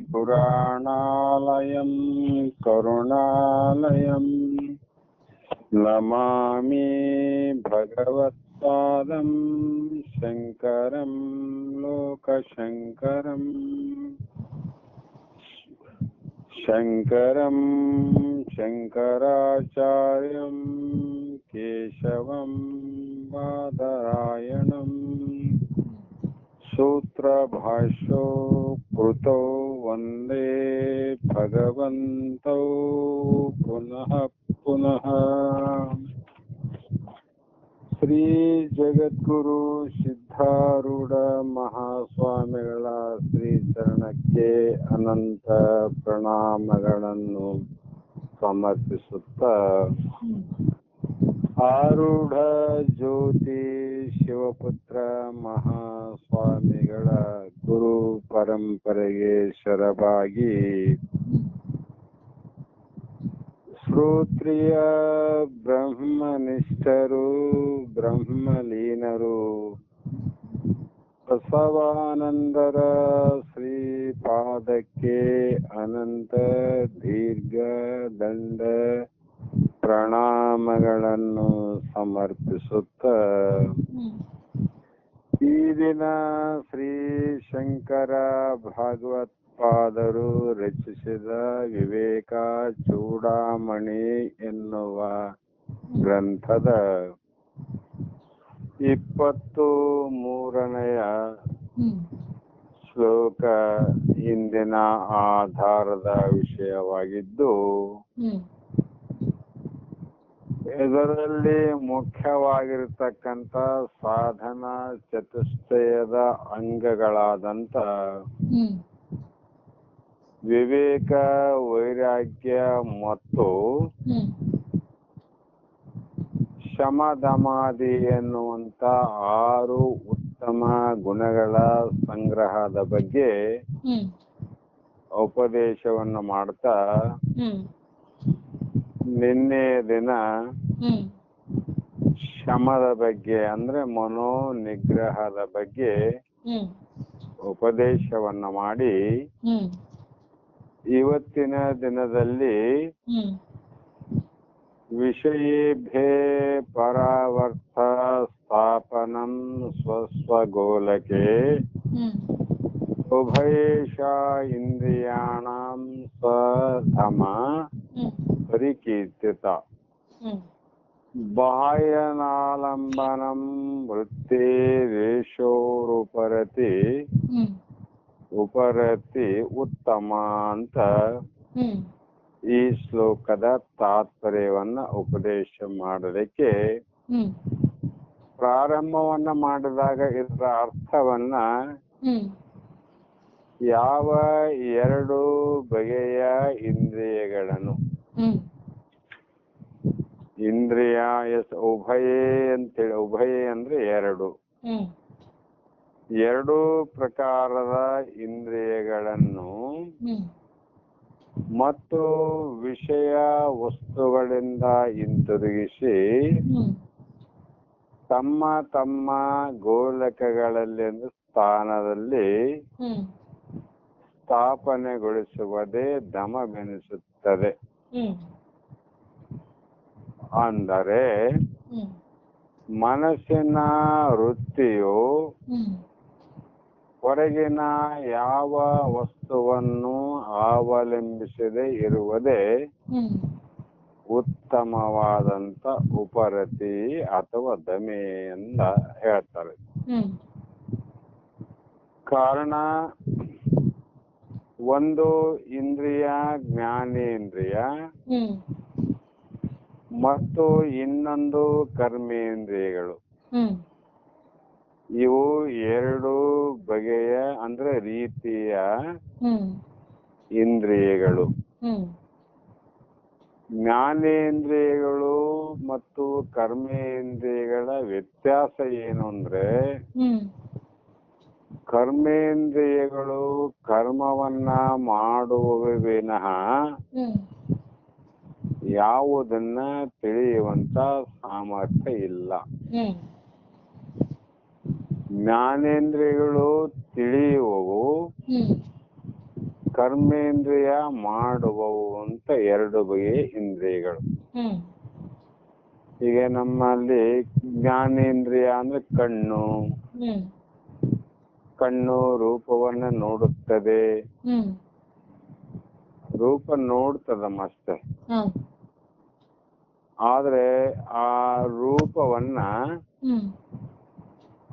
पुराणालयं करुणालयं नमामि भगवत्पादं शङ्करं लोकशङ्करम् शङ्करं शङ्कराचार्यं केशवं बादरायणम् सूत्रभाष्यो कृतौ वन्दे भगवन्तौ पुनः पुनः। ಶ್ರೀ ಜಗದ್ಗುರು ಸಿದ್ಧಾರೂಢ ಮಹಾಸ್ವಾಮಿಗಳ ಶ್ರೀ ಚರಣಕ್ಕೆ ಅನಂತ ಪ್ರಣಾಮಗಳನ್ನು ಸಮರ್ಪಿಸುತ್ತಾ, ಆರೂಢ ಜ್ಯೋತಿ ಶಿವಪುತ್ರ ಮಹಾಸ್ವಾಮಿಗಳ ಗುರು ಪರಂಪರೆಗೆ ಶರವಾಗಿ ಶ್ರೋತ್ರಿಯ ಬ್ರಹ್ಮನಿಷ್ಠರು ಬ್ರಹ್ಮಲೀನರು ಬಸವಾನಂದರ ಶ್ರೀಪಾದಕ್ಕೆ ಅನಂತ ದೀರ್ಘ ದಂಡ ಪ್ರಣಾಮಗಳನ್ನು ಸಮರ್ಪಿಸುತ್ತ, ಈ ದಿನ ಶ್ರೀ ಶಂಕರ ಭಾಗವತ್ಪಾದರು ರಚಿಸಿದ ವಿವೇಕ ಚೂಡಾಮಣಿ ಎನ್ನುವ ಗ್ರಂಥದ 23ನೆಯ ಶ್ಲೋಕ ಇಂದಿನ ಆಧಾರದ ವಿಷಯವಾಗಿದ್ದು, ಇದರಲ್ಲಿ ಮುಖ್ಯವಾಗಿರತಕ್ಕಂಥ ಸಾಧನ ಚತುಷ್ಟಯದ ಅಂಗಗಳಾದಂಥ ವಿವೇಕ, ವೈರಾಗ್ಯ ಮತ್ತು ಶಮದಮಾದಿ ಎನ್ನುವಂಥ 6 ಉತ್ತಮ ಗುಣಗಳ ಸಂಗ್ರಹದ ಬಗ್ಗೆ ಉಪದೇಶವನ್ನು ಮಾಡ್ತಾ, ನಿನ್ನೆ ದಿನ ಶಮದ ಬಗ್ಗೆ ಅಂದ್ರೆ ಮನೋ ನಿಗ್ರಹದ ಬಗ್ಗೆ ಉಪದೇಶವನ್ನ ಮಾಡಿ, ಇವತ್ತಿನ ದಿನದಲ್ಲಿ ವಿಷಯೇಭ್ಯೇ ಪರಾವರ್ತ ಸ್ಥಾಪನಂ ಸ್ವಸ್ವಗೋಲಕೆ ಉಭಯೇಷ ಇಂದ್ರಿಯಾಣಾಂ ಸ್ವಧಮ ಪರಿಕೀರ್ತಿತ ಬಾಹ್ಯನಾಲಂಬನಂ ವೃತ್ತಿರೇಶೋರುಪರತಿ ಉಪರತಿ ಉತ್ತಮ ಅಂತ ಈ ಶ್ಲೋಕದ ತಾತ್ಪರ್ಯವನ್ನ ಉಪದೇಶ ಮಾಡೋದಕ್ಕೆ ಪ್ರಾರಂಭವನ್ನ ಮಾಡಿದಾಗ ಇದರ ಅರ್ಥವನ್ನ ಯಾವ 2 ಬಗೆಯ ಇಂದ್ರಿಯಗಳನ್ನು, ಇಂದ್ರಿಯ ಉಭಯೇ ಅಂತೇಳಿ, ಉಭಯೇ ಅಂದ್ರೆ 2 ಪ್ರಕಾರದ ಇಂದ್ರಿಯಗಳನ್ನು ಮತ್ತು ವಿಷಯ ವಸ್ತುಗಳಿಂದ ಹಿಂತಿರುಗಿಸಿ ತಮ್ಮ ತಮ್ಮ ಗೋಲಕಗಳಲ್ಲಿ ಸ್ಥಾನದಲ್ಲಿ ಸ್ಥಾಪನೆಗೊಳಿಸುವುದೇ ದಮವೆನಿಸುತ್ತದೆ. ಅಂದರೆ ಮನಸ್ಸಿನ ವೃತ್ತಿಯು ಹೊರಗಿನ ಯಾವ ವಸ್ತುವನ್ನು ಅವಲಂಬಿಸದೆ ಇರುವುದೇ ಉತ್ತಮವಾದಂತ ಉಪರತಿ ಅಥವಾ ದಮೆ ಅಂತ ಹೇಳ್ತಾರೆ. ಕಾರಣ, ಒಂದು ಇಂದ್ರಿಯ ಜ್ಞಾನೇಂದ್ರಿಯ ಮತ್ತು ಇನ್ನೊಂದು ಕರ್ಮೇಂದ್ರಿಯಗಳು. ಇವು 2 ಬಗೆಯ ಅಂದ್ರೆ ರೀತಿಯ ಇಂದ್ರಿಯಗಳು. ಜ್ಞಾನೇಂದ್ರಿಯಗಳು ಮತ್ತು ಕರ್ಮೇಂದ್ರಿಯಗಳ ವ್ಯತ್ಯಾಸ ಏನು ಅಂದ್ರೆ, ಕರ್ಮೇಂದ್ರಿಯಗಳು ಕರ್ಮವನ್ನ ಮಾಡುವವೇ ವಿನಃ ಯಾವುದನ್ನ ತಿಳಿಯುವಂತ ಸಾಮರ್ಥ್ಯ ಇಲ್ಲ. ಜ್ಞಾನೇಂದ್ರಿಯಗಳು ತಿಳಿಯುವವು, ಕರ್ಮೇಂದ್ರಿಯ ಮಾಡುವವು ಅಂತ ಎರಡು ಬಗೆಯ ಇಂದ್ರಿಯಗಳು. ಹ್ಮ್ ಈಗ ನಮ್ಮಲ್ಲಿ ಜ್ಞಾನೇಂದ್ರಿಯ ಅಂದ್ರೆ ಕಣ್ಣು. ಹ್ಮ್ ಕಣ್ಣು ರೂಪವನ್ನ ನೋಡುತ್ತದೆ. ಹ್ಮ್ ರೂಪ ನೋಡ್ತದಮ್ಮ ಅಷ್ಟೇ. ಹೌದು. ಆದ್ರೆ ಆ ರೂಪವನ್ನ ಹ್ಮ್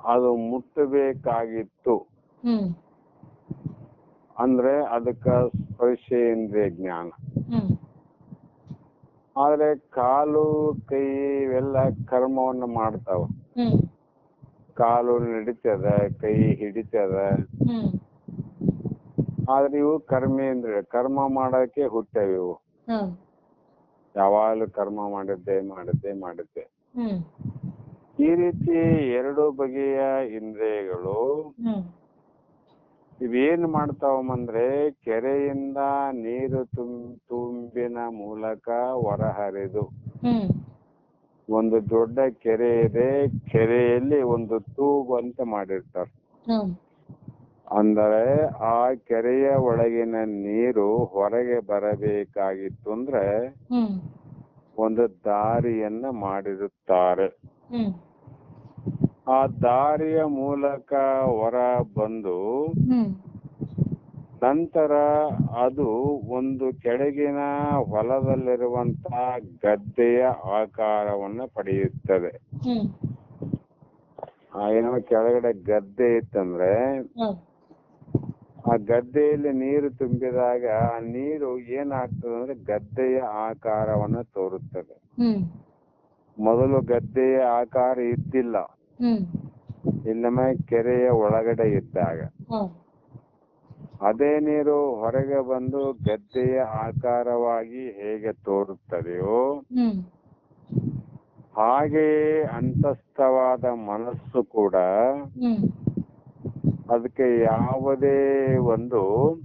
ಅದು ಮುಟ್ಟಬೇಕಾಗಿತ್ತು ಹ್ಮ್ ಅಂದ್ರೆ ಅದಕ್ಕ ಸ್ಪರ್ಶೇಂದ್ರಿಯ ಜ್ಞಾನ. ಹ್ಮ್ ಆದ್ರೆ ಕಾಲು ಕೈ ಇವೆಲ್ಲ ಕರ್ಮವನ್ನ ಮಾಡ್ತಾವ. ಹ್ಮ್ ಕಾಲು ನಡಿತದ, ಕೈ ಹಿಡಿತದ. ಹ್ಮ್ ಆದ್ರೆ ಇವು ಕರ್ಮೇಂದ್ರಿಯ, ಕರ್ಮ ಮಾಡಕ್ಕೆ ಹುಟ್ಟವೆ ಇವು. ಹೌದು. ಯಾವಾಗಲೂ ಕರ್ಮ ಮಾಡುತ್ತೆ. ಹ್ಮ್ ಈ ರೀತಿ ಎರಡು ಬಗೆಯ ಇಂದ್ರಿಯಗಳು ಹ್ಮ್ ಇವೇನ್ ಮಾಡ್ತಾವಂದ್ರೆ ಕೆರೆಯಿಂದ ನೀರು ತುಂಬಿನ ಮೂಲಕ ಹೊರಹರಿದು, ಹ್ಮ್ ಒಂದು ದೊಡ್ಡ ಕೆರೆ ಇದೆ, ಕೆರೆಯಲ್ಲಿ ಒಂದು ತೂಗು ಅಂತ ಮಾಡಿರ್ತಾರೆ. ಹೌದು. ಅಂದರೆ ಆ ಕೆರೆಯ ಒಳಗಿನ ನೀರು ಹೊರಗೆ ಬರಬೇಕಾಗಿತ್ತು ಅಂದ್ರೆ ಹ್ಮ್ ಒಂದು ದಾರಿಯನ್ನ ಮಾಡಿರುತ್ತಾರೆ. ಹ್ಮ್ ಆ ದಾರಿಯ ಮೂಲಕ ಹೊರ ಬಂದು ಹ್ಮ್ ನಂತರ ಅದು ಒಂದು ಕೆಳಗಿನ ಹೊಲದಲ್ಲಿರುವಂತ ಗದ್ದೆಯ ಆಕಾರವನ್ನ ಪಡೆಯುತ್ತದೆ. ಹ್ಮ್ ಏನೋ ಕೆಳಗಡೆ ಗದ್ದೆ ಇತ್ತಂದ್ರೆ ಹೌದು. ಆ ಗದ್ದೆಯಲ್ಲಿ ನೀರು ತುಂಬಿದಾಗ ಆ ನೀರು ಏನಾಗ್ತದೆ ಅಂದ್ರೆ ಗದ್ದೆಯ ಆಕಾರವನ್ನ ತೋರುತ್ತದೆ. ಹ್ಮ್ ಮೊದಲು ಗದ್ದೆಯ ಆಕಾರ ಇದ್ದಿಲ್ಲ, ಹ್ಮ್ ಇನ್ನೊಮ್ಮೆ ಕೆರೆಯ ಒಳಗಡೆ ಇದ್ದಾಗ ಹೌದು. ಅದೇ ನೀರು ಹೊರಗೆ ಬಂದು ಗದ್ದೆಯ ಆಕಾರವಾಗಿ ಹೇಗೆ ತೋರುತ್ತದೆಯೋ ಹ್ಮ್ ಹಾಗೆಯೇ ಅಂತಸ್ಥವಾದ ಮನಸ್ಸು ಕೂಡ ಹ್ಮ್ ಅದಕ್ಕೆ ಯಾವುದೇ ಒಂದು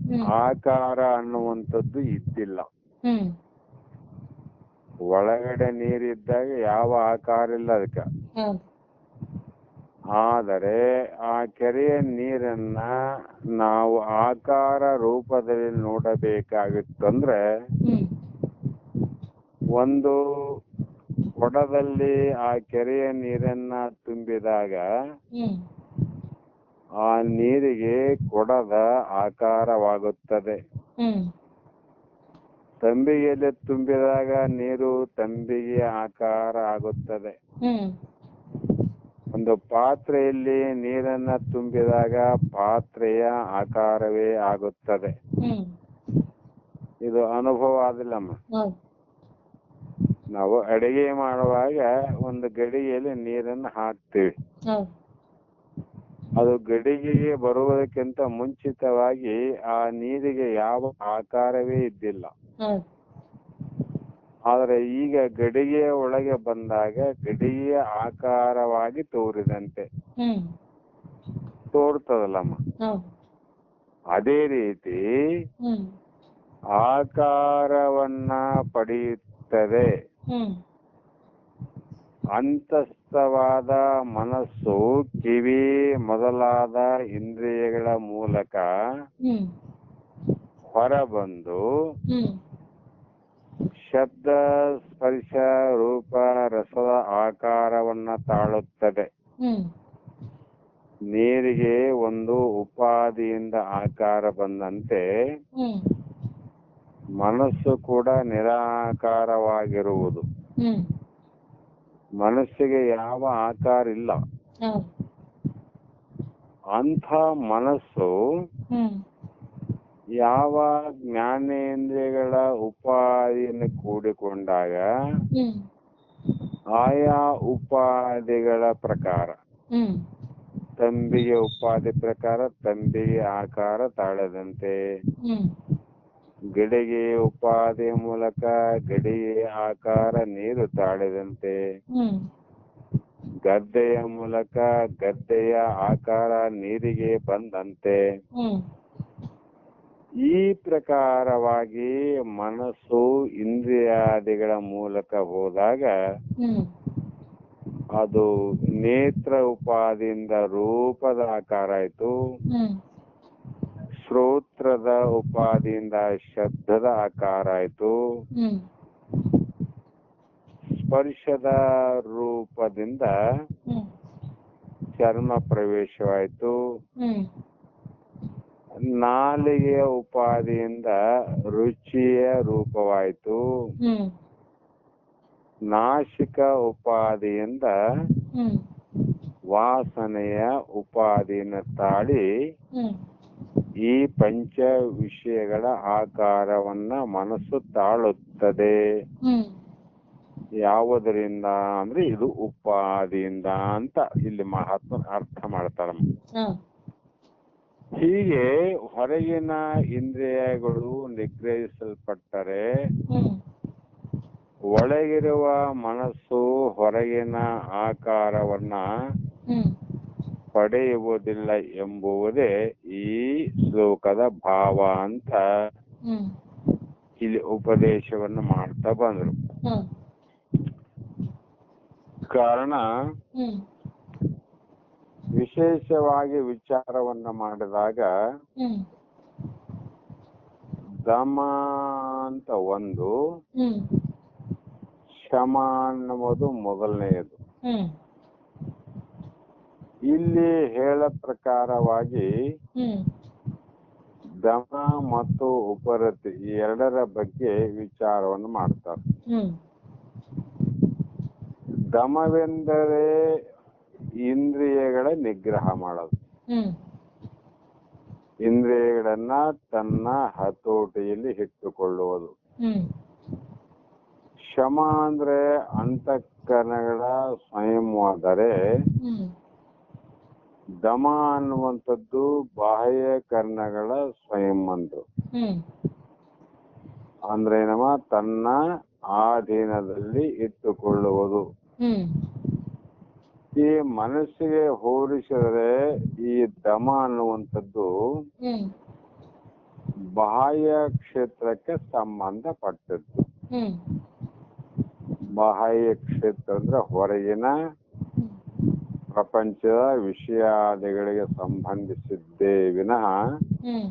ಹ್ಮ್ ಆಕಾರ ಅನ್ನುವಂಥದ್ದು ಇದ್ದಿಲ್ಲ. ಹ್ಮ್ ಒಳಗಡೆ ನೀರಿದ್ದಾಗ ಯಾವ ಆಕಾರ ಇಲ್ಲ ಅದಕ್ಕೆ. ಹೌದು. ಆದರೆ ಆ ಕೆರೆಯ ನೀರನ್ನ ನಾವು ಆಕಾರ ರೂಪದಲ್ಲಿ ನೋಡಬೇಕಾಗಿತ್ತಂದ್ರೆ ಹ್ಮ್ ಒಂದು ಕೊಡದಲ್ಲಿ ಆ ಕೆರೆಯ ನೀರನ್ನ ತುಂಬಿದಾಗ ಹ್ಮ್ ಆ ನೀರಿಗೆ ಕೊಡದ ಆಕಾರವಾಗುತ್ತದೆ. ಹ್ಮ್ ತಂಬಿಗೆಯಲ್ಲಿ ತುಂಬಿದಾಗ ನೀರು ತಂಬಿಗೆಯ ಆಕಾರ ಆಗುತ್ತದೆ. ಹ್ಮ್ ಒಂದು ಪಾತ್ರೆಯಲ್ಲಿ ನೀರನ್ನ ತುಂಬಿದಾಗ ಪಾತ್ರೆಯ ಆಕಾರವೇ ಆಗುತ್ತದೆ. ಹ್ಮ್ ಇದು ಅನುಭವ ಆದಿಲ್ಲಮ್ಮ. ಹೌದು. ನಾವು ಅಡಿಗೆ ಮಾಡುವಾಗ ಒಂದು ಗಡಿಗೆಯಲ್ಲಿ ನೀರನ್ನು ಹಾಕ್ತೀವಿ. ಹೌದು. ಅದು ಗಡಿಗೆಗೆ ಬರುವುದಕ್ಕಿಂತ ಮುಂಚಿತವಾಗಿ ಆ ನೀರಿಗೆ ಯಾವ ಆಕಾರವೇ ಇದ್ದಿಲ್ಲ. ಹೌದು. ಆದರೆ ಈಗ ಗಡಿಗೆಯ ಒಳಗೆ ಬಂದಾಗ ಗಡಿಗೆಯ ಆಕಾರವಾಗಿ ತೋರಿದಂತೆ ಹ್ಮ್ ತೋರ್ತದಲ್ಲಮ್ಮ. ಹೌದು. ಅದೇ ರೀತಿ ಹ್ಮ್ ಆಕಾರವನ್ನ ಪಡೆಯುತ್ತದೆ. ಹ್ಮ್ ಅಂತಸ್ಥವಾದ ಮನಸ್ಸು ಕಿವಿ ಮೊದಲಾದ ಇಂದ್ರಿಯಗಳ ಮೂಲಕ ಹ್ಮ್ ಹೊರಬಂದು ಹ್ಮ್ ಶಬ್ದ, ಸ್ಪರ್ಶ, ರೂಪ, ರಸದ ಆಕಾರವನ್ನ ತಾಳುತ್ತದೆ. ಹ್ಮ್ ನೀರಿಗೆ ಒಂದು ಉಪಾದಿಯಿಂದ ಆಕಾರ ಬಂದಂತೆ ಹ್ಮ್ ಮನಸ್ಸು ಕೂಡ ನಿರಾಕಾರವಾಗಿರುವುದು. ಹ್ಮ್ ಮನಸ್ಸಿಗೆ ಯಾವ ಆಕಾರ ಇಲ್ಲ. ಹೌದು. ಅಂಥ ಮನಸ್ಸು ಹ್ಮ್ ಯಾವ ಜ್ಞಾನೇಂದ್ರಿಯಗಳ ಉಪಾದಿಯನ್ನು ಕೂಡಿಕೊಂಡಾಗ ಹ್ಮ್ ಆಯಾ ಉಪಾದಿಗಳ ಪ್ರಕಾರ ಹ್ಮ್ ತಂಬಿಗೆ ಉಪಾದಿ ಪ್ರಕಾರ ತಂಬಿಗೆ ಆಕಾರ ತಾಳದಂತೆ, ಹ್ಮ್ ಗಡಿಗೆ ಉಪಾದಿಯ ಮೂಲಕ ಗಡಿಗೆ ಆಕಾರ ನೀರು ತಾಳಿದಂತೆ, ಹ್ಮ್ ಗದ್ದೆಯ ಮೂಲಕ ಗದ್ದೆಯ ಆಕಾರ ನೀರಿಗೆ ಬಂದಂತೆ ಹ್ಮ್ ಈ ಪ್ರಕಾರವಾಗಿ ಮನಸ್ಸು ಇಂದ್ರಿಯಾದಿಗಳ ಮೂಲಕ ಹೋದಾಗ ಹ್ಮ್ ಅದು ನೇತ್ರ ಉಪಾದಿಯಿಂದ ರೂಪದ ಆಕಾರ ಆಯ್ತು, ಶ್ರೋತ್ರದ ಉಪಾದಿಯಿಂದ ಶಬ್ದದ ಆಕಾರ ಆಯ್ತು. ಹ್ಮ್ ಸ್ಪರ್ಶದ ರೂಪದಿಂದ ಹ್ಮ್ ಚರ್ಮ ಪ್ರವೇಶವಾಯ್ತು. ಹ್ಮ್ ನಾಲಿಗೆಯ ಉಪಾದಿಯಿಂದ ರುಚಿಯ ರೂಪವಾಯಿತು. ಹ್ಮ್ ನಾಸಿಕ ಉಪಾದಿಯಿಂದ ಹ್ಮ್ ವಾಸನೆಯ ಉಪಾದಿಯನ್ನು ತಾಳಿ ಹ್ಮ್ ಈ ಪಂಚ ವಿಷಯಗಳ ಆಕಾರವನ್ನ ಮನಸ್ಸು ತಾಳುತ್ತದೆ. ಹ್ಮ್ ಯಾವುದರಿಂದ ಅಂದ್ರೆ ಇದು ಉಪಾದಿಯಿಂದ ಅಂತ ಇಲ್ಲಿ ಮಹಾತ್ಮ ಅರ್ಥ ಮಾಡ್ತಾರ. ಹ್ಮ್ ಹೀಗೆ ಹೊರಗಿನ ಇಂದ್ರಿಯಗಳು ನಿಗ್ರಹಿಸಲ್ಪಟ್ಟರೆ ಹ್ಮ್ ಒಳಗಿರುವ ಮನಸ್ಸು ಹೊರಗಿನ ಆಕಾರವನ್ನ ಹ್ಮ್ ಪಡೆಯುವುದಿಲ್ಲ ಎಂಬುವುದೇ ಈ ಶ್ಲೋಕದ ಭಾವ ಅಂತ ಹ್ಮ್ ಇಲ್ಲಿ ಉಪದೇಶವನ್ನು ಮಾಡ್ತಾ ಬಂದ್ರು. ಹ್ಮ್ ಕಾರಣ ಹ್ಮ್ ವಿಶೇಷವಾಗಿ ವಿಚಾರವನ್ನ ಮಾಡಿದಾಗ ಹ್ಮ್ ದಮ ಅಂತ ಒಂದು, ಹ್ಮ್ ಶಮ ಅನ್ನುವುದು ಮೊದಲನೆಯದು. ಹ್ಮ್ ಇಲ್ಲಿ ಹೇಳ ಪ್ರಕಾರವಾಗಿ ಹ್ಮ್ ದಮ ಮತ್ತು ಉಪರತಿ ಈ ಎರಡರ ಬಗ್ಗೆ ವಿಚಾರವನ್ನು ಮಾಡ್ತಾರೆ. ಹ್ಮ್ ದಮವೆಂದರೆ ಇಂದ್ರಿಯಗಳ ನಿಗ್ರಹ ಮಾಡೋದು, ಹ್ಮ್ ಇಂದ್ರಿಯಗಳನ್ನ ತನ್ನ ಹತೋಟಿಯಲ್ಲಿ ಇಟ್ಟುಕೊಳ್ಳುವುದು. ಹ್ಮ್ ಶಮ ಅಂದ್ರೆ ಅಂತಃಕರಣಗಳ ಸಂಯಮವಾದರೆ, ಹ್ಮ್ ದಮ ಅನ್ನುವಂಥದ್ದು ಬಾಹ್ಯ ಕರ್ಣಗಳ ಸ್ವಯಂ ಅಂತ. ಹ್ಮ್ ಅಂದ್ರೆ ನಮ್ಮ ತನ್ನ ಆಧೀನದಲ್ಲಿ ಇಟ್ಟುಕೊಳ್ಳುವುದು. ಹ್ಮ್ ಈ ಮನಸ್ಸಿಗೆ ಹೋಲಿಸಿದರೆ ಈ ದಮ ಅನ್ನುವಂಥದ್ದು ಹ್ಮ್ ಬಾಹ್ಯ ಕ್ಷೇತ್ರಕ್ಕೆ ಸಂಬಂಧಪಟ್ಟದ್ದು. ಹ್ಮ್ ಬಾಹ್ಯ ಕ್ಷೇತ್ರ ಅಂದ್ರೆ ಹೊರಗಿನ ಪ್ರಪಂಚದ ವಿಷಯಾದಿಗಳಿಗೆ ಸಂಬಂಧಿಸಿದ್ದೇ ವಿನಃ ಹ್ಮ್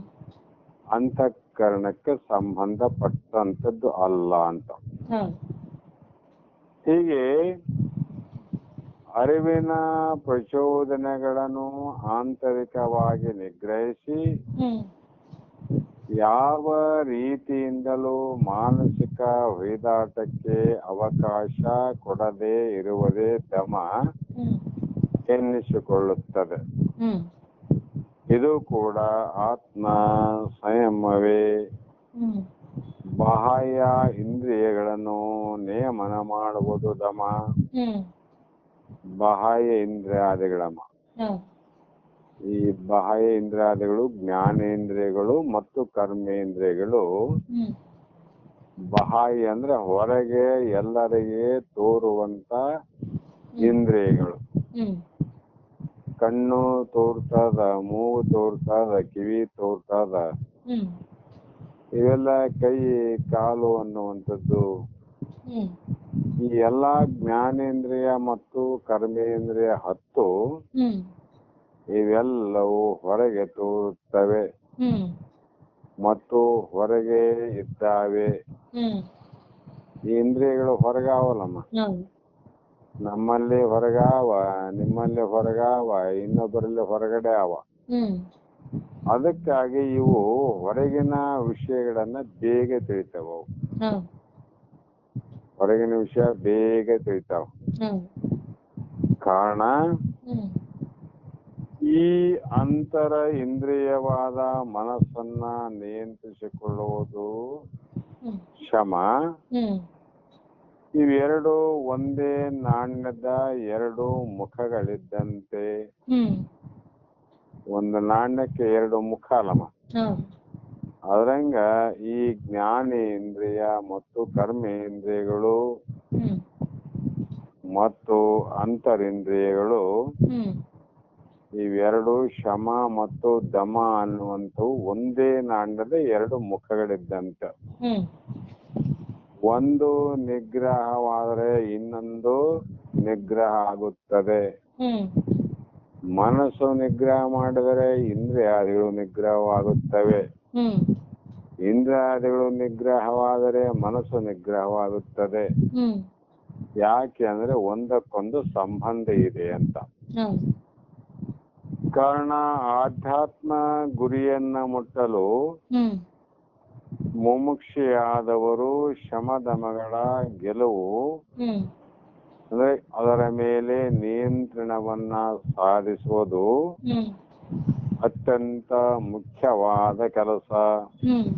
ಅಂತಃಕರಣಕ್ಕೆ ಸಂಬಂಧಪಟ್ಟಂತದ್ದು ಅಲ್ಲ ಅಂತ. ಹ್ಮ್ ಹೀಗೆ ಅರಿವಿನ ಪ್ರಚೋದನೆಗಳನ್ನು ಆಂತರಿಕವಾಗಿ ನಿಗ್ರಹಿಸಿ ಹ್ಮ್ ಯಾವ ರೀತಿಯಿಂದಲೂ ಮಾನಸಿಕ ಹೊಯ್ದಾಟಕ್ಕೆ ಅವಕಾಶ ಕೊಡದೇ ಇರುವುದೇ ದಮ ಹ್ಮ್ ಎನ್ನಿಸಿಕೊಳ್ಳುತ್ತದೆ. ಹ್ಮ್ ಇದು ಕೂಡ ಆತ್ಮ ಸಂಯಮವೇ. ಹ್ಮ್ ಬಾಹ್ಯ ಇಂದ್ರಿಯಗಳನ್ನು ನಿಯಮನ ಮಾಡುವುದು ದಮ. ಹ್ಮ್ ಬಾಹ್ಯ ಇಂದ್ರಿಯಾದಿಗಳಮ್ಮ, ಹ್ಮ್ ಈ ಬಾಹ್ಯ ಇಂದ್ರಿಯಾದಿಗಳು ಜ್ಞಾನೇಂದ್ರಿಯಗಳು ಮತ್ತು ಕರ್ಮೇಂದ್ರಿಯಗಳು. ಹ್ಮ್ ಬಾಹ್ಯ ಅಂದ್ರೆ ಹೊರಗೆ ಎಲ್ಲರಿಗೆ ತೋರುವಂತ ಇಂದ್ರಿಯಗಳು. ಹ್ಮ್ ಕಣ್ಣು ತೋರ್ತದ, ಮೂಗು ತೋರ್ತದ, ಕಿವಿ ತೋರ್ತದ, ಹ್ಮ್ ಇವೆಲ್ಲ ಕೈ ಕಾಲು ಅನ್ನುವಂಥದ್ದು. ಹ್ಮ್ ಈ ಎಲ್ಲಾ ಜ್ಞಾನೇಂದ್ರಿಯ ಮತ್ತು ಕರ್ಮೇಂದ್ರಿಯ 10 ಹ್ಮ್ ಇವೆಲ್ಲವೂ ಹೊರಗೆ ತೋರುತ್ತವೆ ಹ್ಮ್ ಮತ್ತು ಹೊರಗೆ ಇದ್ದಾವೆ. ಹ್ಮ್ ಈ ಇಂದ್ರಿಯಗಳು ಹೊರಗಾವಲ್ಲಮ್ಮ. ಹೌದು. ನಮ್ಮಲ್ಲಿ ಹೊರಗಾವ, ನಿಮ್ಮಲ್ಲಿ ಹೊರಗಾವ, ಇನ್ನೊಬ್ಬರಲ್ಲಿ ಹೊರಗಡೆ ಅವ. ಹ್ಮ್ ಅದಕ್ಕಾಗಿ ಇವು ಹೊರಗಿನ ವಿಷಯಗಳನ್ನ ಬೇಗ ತಿಳಿತಾವ. ಹೌದು. ಹೊರಗಿನ ವಿಷಯ ಬೇಗ ತಿಳಿತಾವ. ಹೌದು. ಕಾರಣ ಹ್ಮ್ ಈ ಅಂತರ ಇಂದ್ರಿಯವಾದ ಮನಸ್ಸನ್ನ ನಿಯಂತ್ರಿಸಿಕೊಳ್ಳುವುದು ಹ್ಮ್ ಶಮ. ಹ್ಮ್ ಇವೆರಡು ಒಂದೇ ನಾಣ್ಯದ ಎರಡು ಮುಖಗಳಿದ್ದಂತೆ. ಹ್ಮ್ ಒಂದು ನಾಣ್ಯಕ್ಕೆ ಎರಡು ಮುಖ ಅಲ್ಲಮ್ಮ. ಹೌದು. ಅದ್ರಂಗ ಈ ಜ್ಞಾನೇಂದ್ರಿಯ ಮತ್ತು ಕರ್ಮೇಂದ್ರಿಯಗಳು ಹ್ಮ್ ಮತ್ತು ಅಂತರಿಂದ್ರಿಯಗಳು ಹ್ಮ್ ಇವೆರಡು ಶಮ ಮತ್ತು ದಮ ಅನ್ನುವಂಥವು ಒಂದೇ ನಾಣ್ಯದ ಎರಡು ಮುಖಗಳಿದ್ದಂತೆ. ಹ್ಮ್ ಒಂದು ನಿಗ್ರಹವಾದರೆ ಇನ್ನೊಂದು ನಿಗ್ರಹ ಆಗುತ್ತದೆ. ಹ್ಮ್ ಮನಸ್ಸು ನಿಗ್ರಹ ಮಾಡಿದರೆ ಇಂದ್ರಿಯಾದಿಗಳು ನಿಗ್ರಹವಾಗುತ್ತವೆ. ಹ್ಮ್ ಇಂದ್ರಿಯಾದಿಗಳು ನಿಗ್ರಹವಾದರೆ ಮನಸ್ಸು ನಿಗ್ರಹವಾಗುತ್ತದೆ. ಹ್ಮ್ ಯಾಕೆ ಅಂದ್ರೆ ಒಂದಕ್ಕೊಂದು ಸಂಬಂಧ ಇದೆ ಅಂತ. ಹೌದು. ಕಾರಣ ಆಧ್ಯಾತ್ಮ ಗುರಿಯನ್ನ ಮುಟ್ಟಲು ಹ್ಮ್ ಮುಮುಕ್ಷಿಯಾದವರು ಶಮದಮಗಳ ಗೆಲುವು ಹ್ಮ್ ಅಂದ್ರೆ ಅದರ ಮೇಲೆ ನಿಯಂತ್ರಣವನ್ನ ಸಾಧಿಸುವುದು ಹ್ಮ್ ಅತ್ಯಂತ ಮುಖ್ಯವಾದ ಕೆಲಸ. ಹ್ಮ್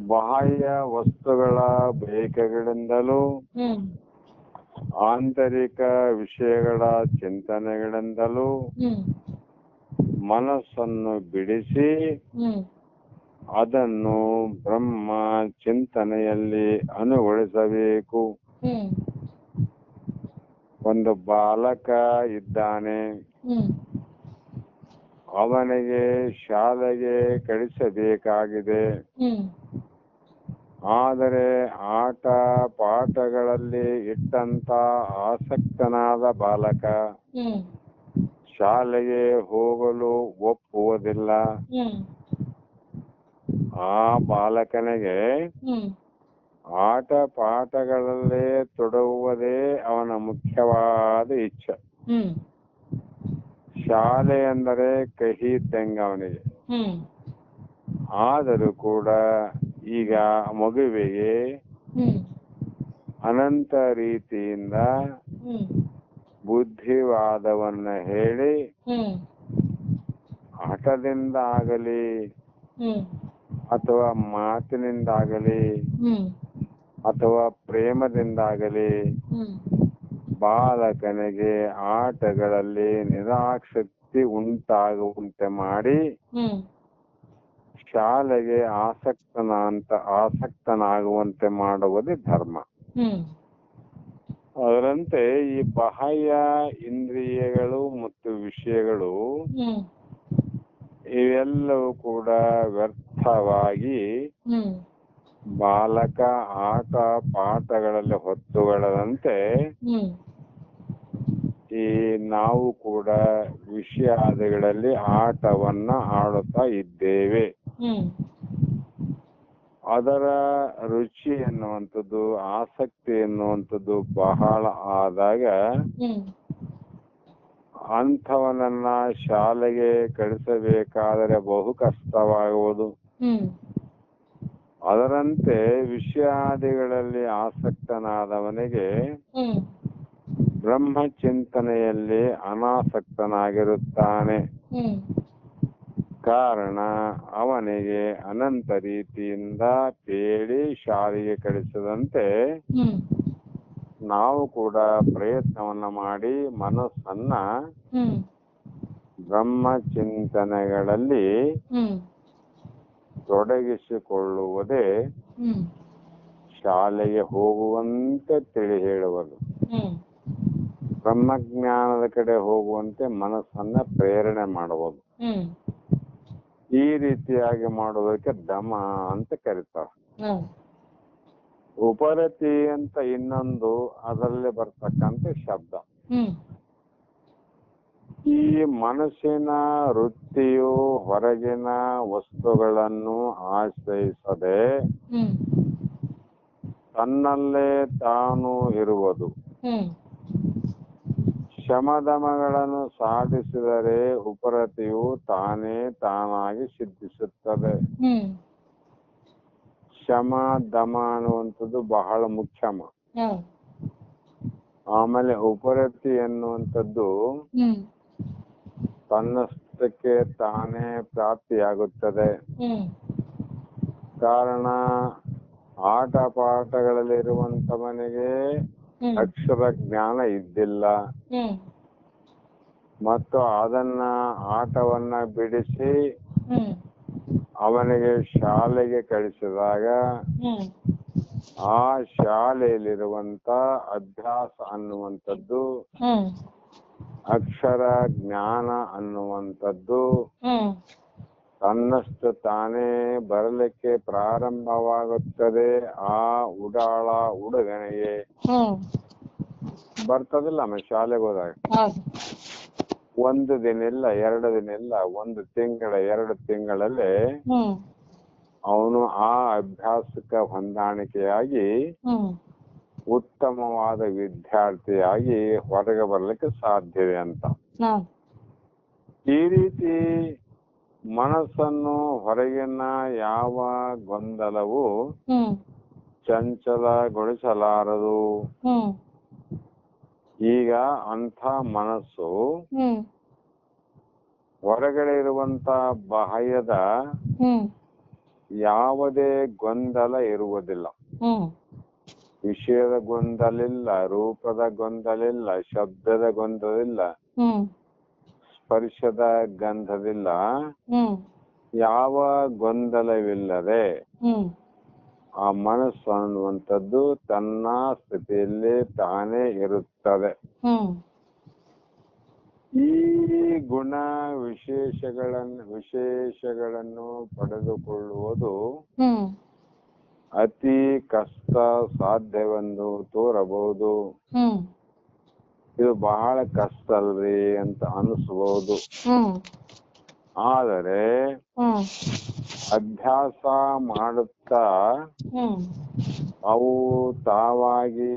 ಬಾಹ್ಯ ವಸ್ತುಗಳ ಬಯಕೆಗಳಿಂದಲೂ ಹ್ಮ್ ಆಂತರಿಕ ವಿಷಯಗಳ ಚಿಂತನೆಗಳಿಂದಲೂ ಹ್ಮ್ ಮನಸ್ಸನ್ನು ಬಿಡಿಸಿ ಹ್ಮ್ ಅದನ್ನು ಬ್ರಹ್ಮ ಚಿಂತನೆಯಲ್ಲಿ ಅನುಗೊಳಿಸಬೇಕು. ಹ್ಮ್ ಒಂದು ಬಾಲಕ ಇದ್ದಾನೆ, ಹ್ಮ್ ಅವನಿಗೆ ಶಾಲೆಗೆ ಕಳಿಸಬೇಕಾಗಿದೆ. ಹ್ಮ್ ಆದರೆ ಆಟ ಪಾಠಗಳಲ್ಲಿ ಇಟ್ಟಂತ ಆಸಕ್ತನಾದ ಬಾಲಕ ಹ್ಮ್ ಶಾಲೆಗೆ ಹೋಗಲು ಒಪ್ಪುವುದಿಲ್ಲ. ಹ್ಮ್ ಆ ಬಾಲಕನಿಗೆ ಹ್ಮ್ ಆಟ ಪಾಠಗಳಲ್ಲೇ ತೊಡಗುವುದೇ ಅವನ ಮುಖ್ಯವಾದ ಇಚ್ಛೆ. ಹ್ಮ್ ಶಾಲೆ ಅಂದರೆ ಕಹಿ ಇದ್ದಂಗೆ ಅವನಿಗೆ. ಹ್ಮ್ ಆದರೂ ಕೂಡ ಈಗ ಮಗುವಿಗೆ ಹ್ಮ್ ಅನಂತ ರೀತಿಯಿಂದ ಹ್ಮ್ ಬುದ್ಧಿವಾದವನ್ನ ಹೇಳಿ ಹ್ಮ್ ಹಠದಿಂದ ಆಗಲಿ ಹ್ಮ್ ಅಥವಾ ಮಾತಿನಿಂದಾಗಲಿ ಹ್ಮ್ ಅಥವಾ ಪ್ರೇಮದಿಂದಾಗಲಿ ಹ್ಮ್ ಬಾಲಕನಿಗೆ ಆಟಗಳಲ್ಲಿ ನಿರಾಸಕ್ತಿ ಉಂಟಾಗುವಂತೆ ಮಾಡಿ ಹ್ಮ್ ಶಾಲೆಗೆ ಆಸಕ್ತನಾಗುವಂತೆ ಮಾಡುವುದೇ ಧರ್ಮ. ಹ್ಮ್ ಅದರಂತೆ ಈ ಬಾಹ್ಯ ಇಂದ್ರಿಯಗಳು ಮತ್ತು ವಿಷಯಗಳು ಹ್ಮ್ ಇವೆಲ್ಲವೂ ಕೂಡ ವ್ಯರ್ಥವಾಗಿ ಹ್ಮ್ ಬಾಲಕ ಆಟ ಪಾಠಗಳಲ್ಲಿ ಹೊತ್ತುಕೊಳ್ಳದಂತೆ ಹ್ಮ್ ಈ ನಾವು ಕೂಡ ವಿಷಯಾದಿಗಳಲ್ಲಿ ಆಟವನ್ನ ಆಡುತ್ತಾ ಇದ್ದೇವೆ. ಹ್ಮ್ ಅದರ ರುಚಿ ಎನ್ನುವಂಥದ್ದು ಆಸಕ್ತಿ ಎನ್ನುವಂಥದ್ದು ಬಹಳ ಆದಾಗ ಹ್ಮ್ ಅಂಥವನನ್ನ ಶಾಲೆಗೆ ಕಳಿಸಬೇಕಾದರೆ ಬಹು ಕಷ್ಟವಾಗುವುದು. ಹ್ಮ್ ಅದರಂತೆ ವಿಷಯಾದಿಗಳಲ್ಲಿ ಆಸಕ್ತನಾದವನಿಗೆ ಹ್ಮ್ ಬ್ರಹ್ಮ ಚಿಂತನೆಯಲ್ಲಿ ಅನಾಸಕ್ತನಾಗಿರುತ್ತಾನೆ. ಹ್ಮ್ ಕಾರಣ ಅವನಿಗೆ ಅನಂತ ರೀತಿಯಿಂದ ಪೇಳಿ ಶಾಲೆಗೆ ಕಳಿಸದಂತೆ ಹ್ಮ್ ನಾವು ಕೂಡ ಪ್ರಯತ್ನವನ್ನ ಮಾಡಿ ಮನಸ್ಸನ್ನ ಹ್ಮ್ ಬ್ರಹ್ಮ ಚಿಂತನೆಗಳಲ್ಲಿ ಹ್ಮ್ ತೊಡಗಿಸಿಕೊಳ್ಳುವುದೇ ಹ್ಮ್ ಶಾಲೆಗೆ ಹೋಗುವಂತೆ ತಿಳಿ ಹೇಳುವುದು. ಹ್ಮ್ ಬ್ರಹ್ಮಜ್ಞಾನದ ಕಡೆ ಹೋಗುವಂತೆ ಮನಸ್ಸನ್ನ ಪ್ರೇರಣೆ ಮಾಡುವುದು. ಹ್ಮ್ ಈ ರೀತಿಯಾಗಿ ಮಾಡುವುದಕ್ಕೆ ದಮ ಅಂತ ಕರೀತಾರೆ. ಹೌದು. ಉಪರತಿ ಅಂತ ಇನ್ನೊಂದು ಅದರಲ್ಲಿ ಬರ್ತಕ್ಕಂಥ ಶಬ್ದ. ಹ್ಮ್ ಈ ಮನಸ್ಸಿನ ವೃತ್ತಿಯು ಹೊರಗಿನ ವಸ್ತುಗಳನ್ನು ಆಶ್ರಯಿಸದೆ ಹ್ಮ್ ತನ್ನಲ್ಲೇ ತಾನು ಇರುವುದು. ಹ್ಮ್ ಶಮದಮಗಳನ್ನು ಸಾಧಿಸಿದರೆ ಉಪರತಿಯು ತಾನೇ ತಾನಾಗಿ ಸಿದ್ಧಿಸುತ್ತದೆ. ಹ್ಮ್ ಶಮ ದಮ ಅನ್ನುವಂಥದ್ದು ಬಹಳ ಮುಖ್ಯಮ. ಹೌದು. ಆಮೇಲೆ ಉಪರತಿ ಎನ್ನುವಂಥದ್ದು ಹ್ಮ್ ತನ್ನಷ್ಟಕ್ಕೆ ತಾನೇ ಪ್ರಾಪ್ತಿಯಾಗುತ್ತದೆ. ಹ್ಮ್ ಕಾರಣ ಆಟ ಪಾಠಗಳಲ್ಲಿರುವಂತವನಿಗೆ ಹ್ಮ್ ಅಕ್ಷರ ಜ್ಞಾನ ಇದ್ದಿಲ್ಲ ಹ್ಮ್ ಮತ್ತು ಅದನ್ನ ಆಟವನ್ನ ಬಿಡಿಸಿ ಹ್ಮ್ ಅವನಿಗೆ ಶಾಲೆಗೆ ಕಳಿಸಿದಾಗ ಹ್ಮ್ ಆ ಶಾಲೆಯಲ್ಲಿರುವಂತ ಅಭ್ಯಾಸ ಅನ್ನುವಂಥದ್ದು ಹ್ಮ್ ಅಕ್ಷರ ಜ್ಞಾನ ಅನ್ನುವಂಥದ್ದು ಹ್ಮ್ ತನ್ನಷ್ಟು ತಾನೇ ಬರಲಿಕ್ಕೆ ಪ್ರಾರಂಭವಾಗುತ್ತದೆ. ಆ ಉಡಾಳ ಹುಡುಗನಿಗೆ ಹ್ಮ್ ಬರ್ತದಿಲ್ಲ ಆಮೇಲೆ ಶಾಲೆಗೆ ಹೋದಾಗ. ಹೌದು. ಒಂದು ದಿನ ಇಲ್ಲ, 2 ದಿನ ಇಲ್ಲ, 1 ತಿಂಗಳ 2 ತಿಂಗಳಲ್ಲಿ ಹ್ಮ್ ಅವನು ಆ ಅಭ್ಯಾಸಕ್ಕೆ ಹೊಂದಾಣಿಕೆಯಾಗಿ ಹ್ಮ್ ಉತ್ತಮವಾದ ವಿದ್ಯಾರ್ಥಿಯಾಗಿ ಹೊರಗೆ ಬರ್ಲಿಕ್ಕೆ ಸಾಧ್ಯವಿದೆ ಅಂತ. ಹಾ ಈ ರೀತಿ ಮನಸ್ಸನ್ನು ಹೊರಗಿನ ಯಾವ ಗೊಂದಲವು ಹ್ಮ್ ಚಂಚಲಗೊಳಿಸಲಾರದು. ಹ್ಮ್ ಈಗ ಅಂಥ ಮನಸ್ಸು ಹ್ಮ್ ಹೊರಗಡೆ ಇರುವಂತ ಬಾಹ್ಯದ ಹ್ಮ್ ಯಾವುದೇ ಗೊಂದಲ ಇರುವುದಿಲ್ಲ. ಹ್ಮ್ ವಿಷಯದ ಗೊಂದಲಿಲ್ಲ, ರೂಪದ ಗೊಂದಲಿಲ್ಲ, ಶಬ್ದದ ಗೊಂದಲಿಲ್ಲ, ಹ್ಮ್ ಸ್ಪರ್ಶದ ಗಂಧವಿಲ್ಲ, ಹ್ಮ್ ಯಾವ ಗೊಂದಲವಿಲ್ಲದೆ ಹ್ಮ್ ಆ ಮನಸ್ಸು ಅನ್ನುವಂಥದ್ದು ತನ್ನ ಸ್ಥಿತಿಯಲ್ಲಿ ತಾನೇ ಇರುತ್ತದೆ. ಹ್ಮ್ ಈ ಗುಣ ವಿಶೇಷಗಳನ್ನು ಪಡೆದುಕೊಳ್ಳುವುದು ಹ್ಮ್ ಅತಿ ಕಷ್ಟ ಸಾಧ್ಯವೆಂದು ತೋರಬಹುದು. ಹ್ಮ್ ಇದು ಬಹಳ ಕಷ್ಟ ಅಲ್ರಿ ಅಂತ ಅನಿಸಬಹುದು. ಹ್ಮ್ ಆದರೆ ಹ್ಮ್ ಅಭ್ಯಾಸ ಮಾಡುತ್ತಾ ಹ್ಮ್ ಅವು ತಾವಾಗಿ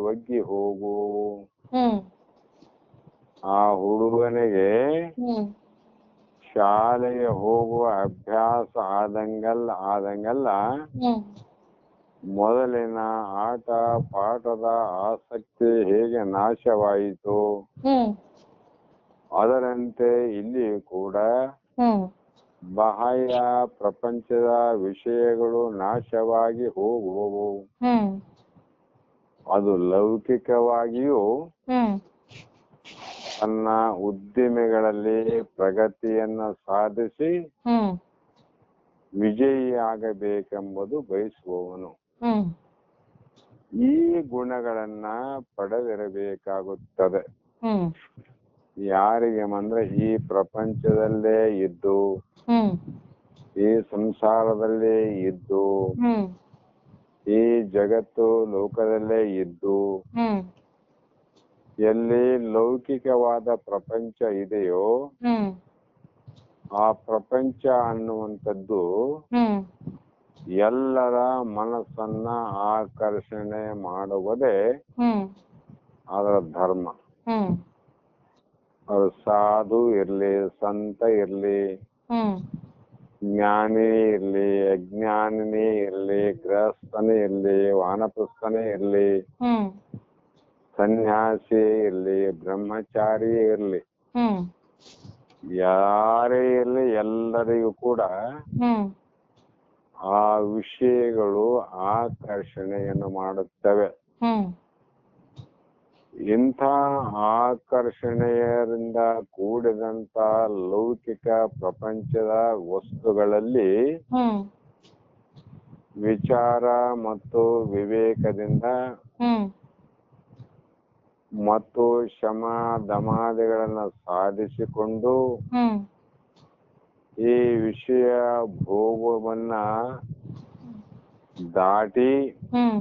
ಒಗ್ಗಿ ಹೋಗು. ಹ್ಮ್ ಆ ಹುಡುಗನಿಗೆ ಹ್ಮ್ ಶಾಲೆಗೆ ಹೋಗುವ ಅಭ್ಯಾಸ ಆದಂಗೆಲ್ಲ ಹ್ಮ್ ಮೊದಲಿನ ಆಟ ಪಾಠದ ಆಸಕ್ತಿ ಹೇಗೆ ನಾಶವಾಯಿತು, ಹ್ಮ್ ಅದರಂತೆ ಇಲ್ಲಿ ಕೂಡ ಹ್ಮ್ ಬಾಹ್ಯ ಪ್ರಪಂಚದ ವಿಷಯಗಳು ನಾಶವಾಗಿ ಹೋಗುವವು. ಹ್ಮ್ ಅದು ಲೌಕಿಕವಾಗಿಯೂ ಹ್ಮ್ ತನ್ನ ಉದ್ದಿಮೆಗಳಲ್ಲಿ ಪ್ರಗತಿಯನ್ನ ಸಾಧಿಸಿ ಹ್ಮ್ ವಿಜಯಿಯಾಗಬೇಕೆಂಬುದು ಬಯಸುವವನು ಹ್ಮ್ ಈ ಗುಣಗಳನ್ನ ಪಡೆದಿರಬೇಕಾಗುತ್ತದೆ. ಹ್ಮ್ ಯಾರಿಗೆ ಅಂದ್ರೆ ಈ ಪ್ರಪಂಚದಲ್ಲೇ ಇದ್ದು, ಹ್ಮ್ ಈ ಸಂಸಾರದಲ್ಲೇ ಇದ್ದು, ಹ್ಮ್ ಈ ಜಗತ್ತು ಲೋಕದಲ್ಲೇ ಇದ್ದು, ಹ್ಮ್ ಎಲ್ಲಿ ಲೌಕಿಕವಾದ ಪ್ರಪಂಚ ಇದೆಯೋ ಹ್ಮ್ ಆ ಪ್ರಪಂಚ ಅನ್ನುವಂಥದ್ದು ಹ್ಮ್ ಎಲ್ಲರ ಮನಸ್ಸನ್ನ ಆಕರ್ಷಣೆ ಮಾಡುವುದೇ ಹ್ಮ್ ಅದರ ಧರ್ಮ. ಹ್ಮ್ ಅದು ಸಾಧು ಇರ್ಲಿ, ಸಂತ ಇರ್ಲಿ, ಹ್ಮ್ ಜ್ಞಾನಿ ಇರ್ಲಿ, ಅಜ್ಞಾನಿನೇ ಇರ್ಲಿ, ಗೃಹಸ್ಥನೇ ಇರ್ಲಿ, ವಾನಪ್ರಸ್ಥನೇ ಇರ್ಲಿ, ಹ್ಮ್ ಸನ್ಯಾಸಿ ಇರ್ಲಿ, ಬ್ರಹ್ಮಚಾರಿ ಇರ್ಲಿ, ಹ್ಮ್ ಯಾರೇ ಇರ್ಲಿ, ಎಲ್ಲರಿಗೂ ಕೂಡ ಹ್ಮ್ ಆ ವಿಷಯಗಳು ಆಕರ್ಷಣೆಯನ್ನು ಮಾಡುತ್ತವೆ. ಹ್ಮ್ ಇಂಥ ಆಕರ್ಷಣೆಯರಿಂದ ಕೂಡಿದಂತ ಲೌಕಿಕ ಪ್ರಪಂಚದ ವಸ್ತುಗಳಲ್ಲಿ ಹ್ಮ್ ವಿಚಾರ ಮತ್ತು ವಿವೇಕದಿಂದ ಹ್ಮ್ ಮತ್ತು ಶಮ ದಮಾದಿಗಳನ್ನ ಸಾಧಿಸಿಕೊಂಡು ಹ್ಮ್ ಈ ವಿಷಯ ಭೋಗವನ್ನ ದಾಟಿ ಹ್ಮ್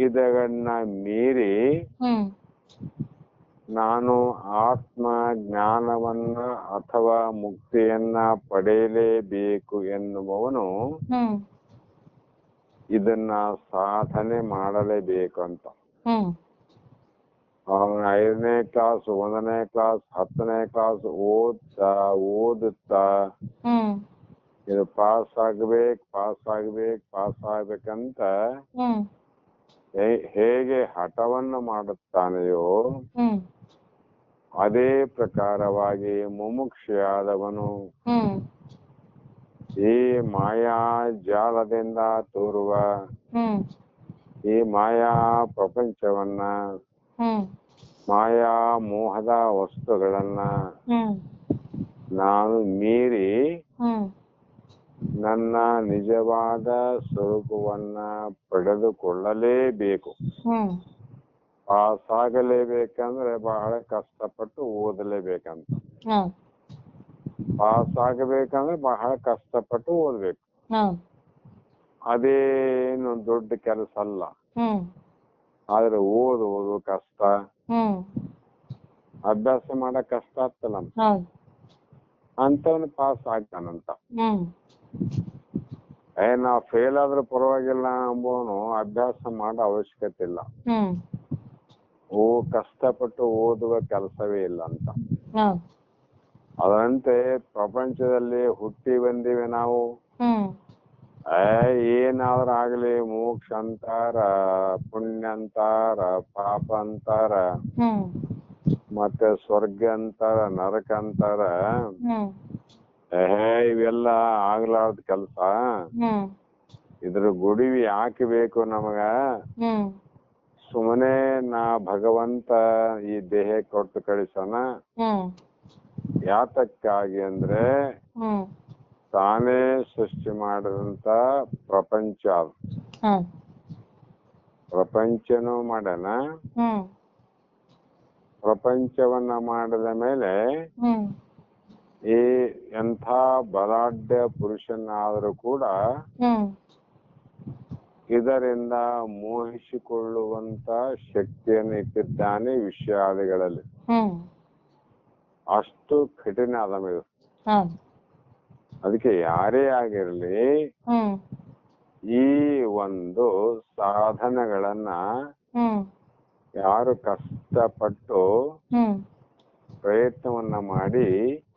ಇದನ್ನ ಮೀರಿ ಹ್ಮ್ ನಾನು ಆತ್ಮ ಜ್ಞಾನವನ್ನ ಅಥವಾ ಮುಕ್ತಿಯನ್ನ ಪಡೆಯಲೇಬೇಕು ಎನ್ನುವವನು ಹ್ಮ್ ಇದನ್ನ ಸಾಧನೆ ಮಾಡಲೇಬೇಕು ಅಂತ. ಹ್ಮ್ ಅವನು 5ನೇ ಕ್ಲಾಸ್, 1ನೇ ಕ್ಲಾಸ್, 10ನೇ ಕ್ಲಾಸ್ ಓದುತ್ತಾ ಹ್ಮ್ ಇದು ಪಾಸ್ ಆಗ್ಬೇಕಂತ ಹ್ಮ್ ಹೇಗೆ ಹಠವನ್ನು ಮಾಡುತ್ತಾನೆಯೋ ಹ್ಮ್ ಅದೇ ಪ್ರಕಾರವಾಗಿ ಮುಮುಕ್ಷಿಯಾದವನು ಹ್ಮ್ ಈ ಮಾಯಾ ಜಾಲದಿಂದ ತೋರುವ ಹ್ಮ್ ಈ ಮಾಯಾ ಪ್ರಪಂಚವನ್ನ, ಹ್ಮ್ ಮಾಯಾ ಮೋಹದ ವಸ್ತುಗಳನ್ನ ಹ್ಮ್ ನಾನು ಮೀರಿ ಹ್ಮ್ ನನ್ನ ನಿಜವಾದ ಸ್ವರೂಪವನ್ನ ಪಡೆದುಕೊಳ್ಳಲೇಬೇಕು. ಹ್ಮ್ ಪಾಸಾಗಲೇಬೇಕಂದ್ರೆ ಬಹಳ ಕಷ್ಟಪಟ್ಟು ಓದಲೇಬೇಕಂತ. ಹ್ಮ್ ಪಾಸ್ ಆಗಬೇಕಂದ್ರೆ ಬಹಳ ಕಷ್ಟಪಟ್ಟು ಓದ್ಬೇಕು. ಹ್ಮ್ ಅದೇನು ದೊಡ್ಡ ಕೆಲಸ ಅಲ್ಲ. ಹ್ಮ್ ಆದ್ರೆ ಓದುವುದು ಕಷ್ಟ. ಹ್ಮ್ ಅಭ್ಯಾಸ ಮಾಡಕ್ ಕಷ್ಟ ಆಗ್ತಲ್ಲ ಹೌದು. ಅಂತವನು ಪಾಸ್ ಆಗ್ತಾನಂತ. ಹ್ಮ್ ನಾವ್ ಫೇಲ್ ಆದ್ರೂ ಪರವಾಗಿಲ್ಲ ಅಂಬೋನು ಅಭ್ಯಾಸ ಮಾಡೋ ಅವಶ್ಯಕತೆ ಇಲ್ಲ. ಹ್ಮ್ ಕಷ್ಟಪಟ್ಟು ಓದುವ ಕೆಲಸವೇ ಇಲ್ಲ ಅಂತ. ಹೌದು. ಅದರಂತೆ ಪ್ರಪಂಚದಲ್ಲಿ ಹುಟ್ಟಿ ಬಂದಿವೆ ನಾವು. ಹ್ಮ್ ಏನಾದ್ರೂ ಆಗ್ಲಿ ಮೋಕ್ಷ ಅಂತಾರ, ಪುಣ್ಯ ಅಂತಾರ, ಪಾಪ ಅಂತಾರ, ಹ್ಮ್ ಮತ್ತೆ ಸ್ವರ್ಗ ಅಂತಾರ, ನರಕ ಅಂತಾರ. ಹ್ಮ್ ಇವೆಲ್ಲ ಆಗ್ಲಾರ್ದ ಕೆಲ್ಸ. ಹ್ಮ್ ಇದ್ರ ಗುಡಿವಿ ಯಾಕೆ ಬೇಕು ನಮಗ? ಹ್ಮ್ ಸುಮ್ಮನೆ ನಾ ಭಗವಂತ ಈ ದೇಹ ಕೊಟ್ಟು ಕಳಿಸೋಣ. ಹ್ಮ್ ಯಾತಕ್ಕಾಗಿ ಅಂದ್ರೆ ಹ್ಮ್ ತಾನೇ ಸೃಷ್ಟಿ ಮಾಡಿದಂತ ಪ್ರಪಂಚ ಅದು. ಹ್ಮ್ ಪ್ರಪಂಚನೂ ಮಾಡಣ. ಹ್ಮ್ ಪ್ರಪಂಚವನ್ನ ಮಾಡಿದ ಮೇಲೆ ಹ್ಮ್ ಈ ಎಂಥ ಬಲಾಢ್ಯ ಪುರುಷನಾದರೂ ಕೂಡ ಹ್ಮ್ ಇದರಿಂದ ಮೋಹಿಸಿಕೊಳ್ಳುವಂತ ಶಕ್ತಿಯನ್ನು ಇಟ್ಟಿದ್ದಾನೆ ವಿಷಯಾದಿಗಳಲ್ಲಿ. ಹ್ಮ್ ಅಷ್ಟು ಕಠಿಣ ಆದಮ ಇದು. ಹೌದು. ಅದಕ್ಕೆ ಯಾರೇ ಆಗಿರ್ಲಿ ಹ್ಮ್ ಈ ಒಂದು ಸಾಧನಗಳನ್ನ ಹ್ಮ್ ಯಾರು ಕಷ್ಟಪಟ್ಟು ಹ್ಮ್ ಪ್ರಯತ್ನವನ್ನ ಮಾಡಿ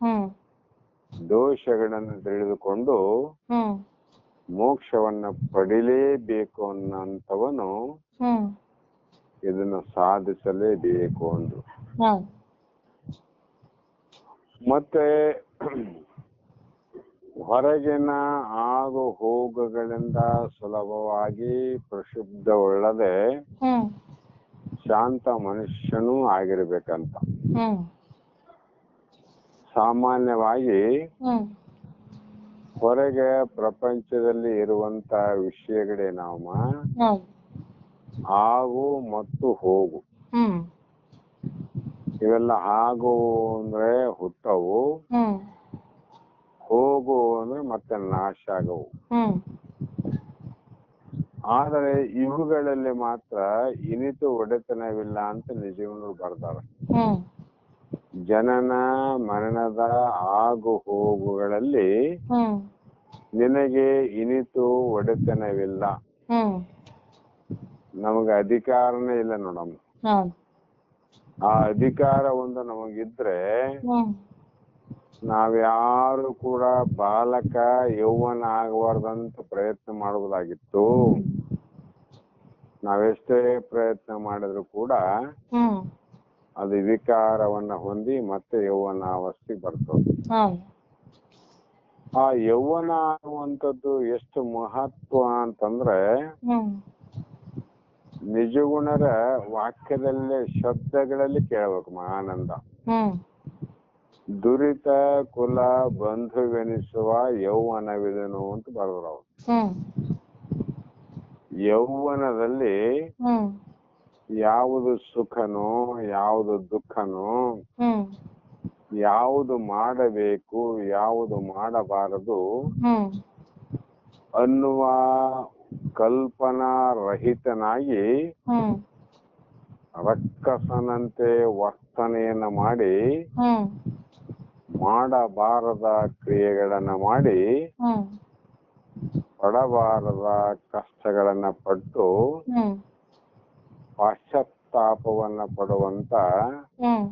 ಹ್ಮ್ ದೋಷಗಳನ್ನು ತಿಳಿದುಕೊಂಡು ಹ್ಮ್ ಮೋಕ್ಷವನ್ನ ಪಡಿಲೇಬೇಕು ಅನ್ನೋಂಥವನು ಹ್ಮ್ ಇದನ್ನ ಸಾಧಿಸಲೇಬೇಕು ಅಂದ್ರು. ಹೌದು. ಮತ್ತೆ ಹೊರಗಿನ ಆಗು ಹೋಗುಗಳಿಂದ ಸುಲಭವಾಗಿ ಪ್ರಕ್ಷುಬ್ಧಗೊಳ್ಳದೆ ಹ್ಮ್ ಶಾಂತ ಮನುಷ್ಯನೂ ಆಗಿರ್ಬೇಕಂತ. ಹ್ಮ್ ಸಾಮಾನ್ಯವಾಗಿ ಹ್ಮ್ ಹೊರಗೆ ಪ್ರಪಂಚದಲ್ಲಿ ಇರುವಂತ ವಿಷಯಗಳೇನಮ್ಮ? ಹೌದು. ಆಗು ಮತ್ತು ಹೋಗು. ಹ್ಮ್ ಇವೆಲ್ಲ ಆಗು ಅಂದ್ರೆ ಹುಟ್ಟವು, ಹ್ಮ್ ಹೋಗು ಅಂದ್ರೆ ಮತ್ತೆ ನಾಶ ಆಗವು. ಹ್ಮ್ ಆದರೆ ಇವುಗಳಲ್ಲಿ ಮಾತ್ರ ಇನಿತು ಒಡೆತನವಿಲ್ಲ ಅಂತ ನಿಜವನು ಬರ್ತಾರೆ. ಹ್ಮ್ ಜನನ ಮರಣದ ಆಗು ಹೋಗುಗಳಲ್ಲಿ ಹ್ಮ್ ನಿನಗೆ ಇನಿತು ಒಡೆತನವಿಲ್ಲ. ಹ್ಮ್ ನಮಗ ಅಧಿಕಾರನೇ ಇಲ್ಲ ನೋಡಮ್ಮ. ಹೌದು. ಆ ಅಧಿಕಾರ ಒಂದು ನಮಗಿದ್ರೆ ಹ್ಮ್ ನಾವ್ಯಾರು ಕೂಡ ಬಾಲಕ ಯೌವನ ಆಗಬಾರ್ದಂತ ಪ್ರಯತ್ನ ಮಾಡುವುದಾಗಿತ್ತು. ನಾವೆಷ್ಟೇ ಪ್ರಯತ್ನ ಮಾಡಿದ್ರು ಕೂಡ ಹ್ಮ್ ಅದು ವಿಕಾರವನ್ನ ಹೊಂದಿ ಮತ್ತೆ ಯೌವನಾವಸ್ಥೆಗೆ ಬರ್ತದೆ. ಹೌದು. ಆ ಯೌವನ ಅನ್ನುವಂಥದ್ದು ಎಷ್ಟು ಮಹತ್ವ ಅಂತಂದ್ರೆ ಹ್ಮ್ ನಿಜಗುಣರ ವಾಕ್ಯದಲ್ಲೇ ಶಬ್ದಗಳಲ್ಲಿ ಕೇಳಬೇಕು. ಆನಂದ ಹ್ಮ್ ದುರಿತ ಕುಲ ಬಂಧುವೆನಿಸುವ ಯೌವನವಿದನು ಅಂತ ಬರೋರು ಅವ್ರು. ಹ್ಮ್ ಯೌವನದಲ್ಲಿ ಹ್ಮ್ ಯಾವುದು ಸುಖನೋ ಯಾವುದು ದುಃಖನೋ, ಹ್ಮ್ ಯಾವುದು ಮಾಡಬೇಕು ಯಾವುದು ಮಾಡಬಾರದು ಹ್ಮ್ ಅನ್ನುವ ಕಲ್ಪನಾ ರಹಿತನಾಗಿ ಹ್ಮ್ ರಕ್ಕಸನಂತೆ ವರ್ತನೆಯನ್ನ ಮಾಡಿ ಹ್ಮ್ ಮಾಡಬಾರದ ಕ್ರಿಯೆಗಳನ್ನ ಮಾಡಿ ಹ್ಮ್ ಪಡಬಾರದ ಕಷ್ಟಗಳನ್ನ ಪಟ್ಟು ಹ್ಮ್ ಪಾಶ್ಚಾತ್ತಾಪವನ್ನ ಪಡುವಂತ ಹ್ಮ್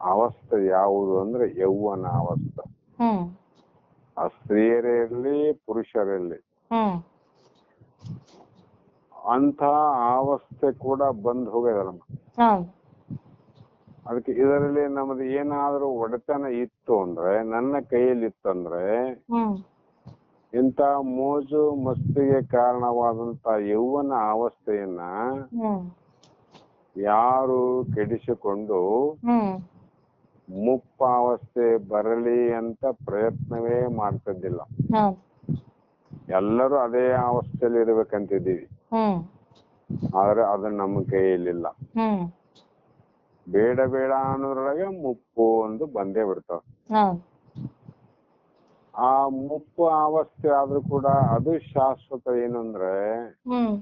ಅವಸ್ಥೆ ಯಾವುದು ಅಂದ್ರೆ ಯೌವನ ಅವಸ್ಥೆ. ಹ್ಮ್ ಆ ಸ್ತ್ರೀಯರೇ ಇರ್ಲಿ ಪುರುಷರಿರ್ಲಿ ಹ್ಮ್ ಅಂತ ಅವಸ್ಥೆ ಕೂಡ ಬಂದು ಹೋಗದಲ್ಲ. ಹೌದು. ಅದಕ್ಕೆ ಇದರಲ್ಲಿ ನಮ್ದು ಏನಾದ್ರೂ ಒಡೆತನ ಇತ್ತು ಅಂದ್ರೆ, ನನ್ನ ಕೈಯಲ್ಲಿ ಇತ್ತಂದ್ರೆ ಹ್ಮ್ ಇಂಥ ಮೋಜು ಮಸ್ತಿಗೆ ಕಾರಣವಾದಂತ ಯೌವನ ಅವಸ್ಥೆಯನ್ನ ಹ್ಮ್ ಯಾರು ಕೆಡಿಸಿಕೊಂಡು ಹ್ಮ್ ಮುಪ್ಪಾವಸ್ಥೆ ಬರಲಿ ಅಂತ ಪ್ರಯತ್ನವೇ ಮಾಡ್ತಿದ್ದಿಲ್ಲ. ಹೌದು. ಎಲ್ಲರೂ ಅದೇ ಅವಸ್ಥೆಯಲ್ಲಿ ಇರ್ಬೇಕಂತಿದ್ದೀವಿ. ಹ್ಮ್ ಆದ್ರೆ ಅದು ನಮ್ಮ ಕೈಯಲ್ಲಿಲ್ಲ. ಹ್ಮ್ ಬೇಡ ಬೇಡ ಅನ್ನೋದ್ರೊಳಗೆ ಮುಪ್ಪು ಒಂದು ಬಂದೇ ಬಿಡ್ತಾವ. ಹೌದು. ಆ ಮುಪ್ಪು ಅವಸ್ಥೆ ಆದ್ರೂ ಕೂಡ ಅದು ಶಾಶ್ವತ. ಏನು ಅಂದ್ರೆ ಹ್ಮ್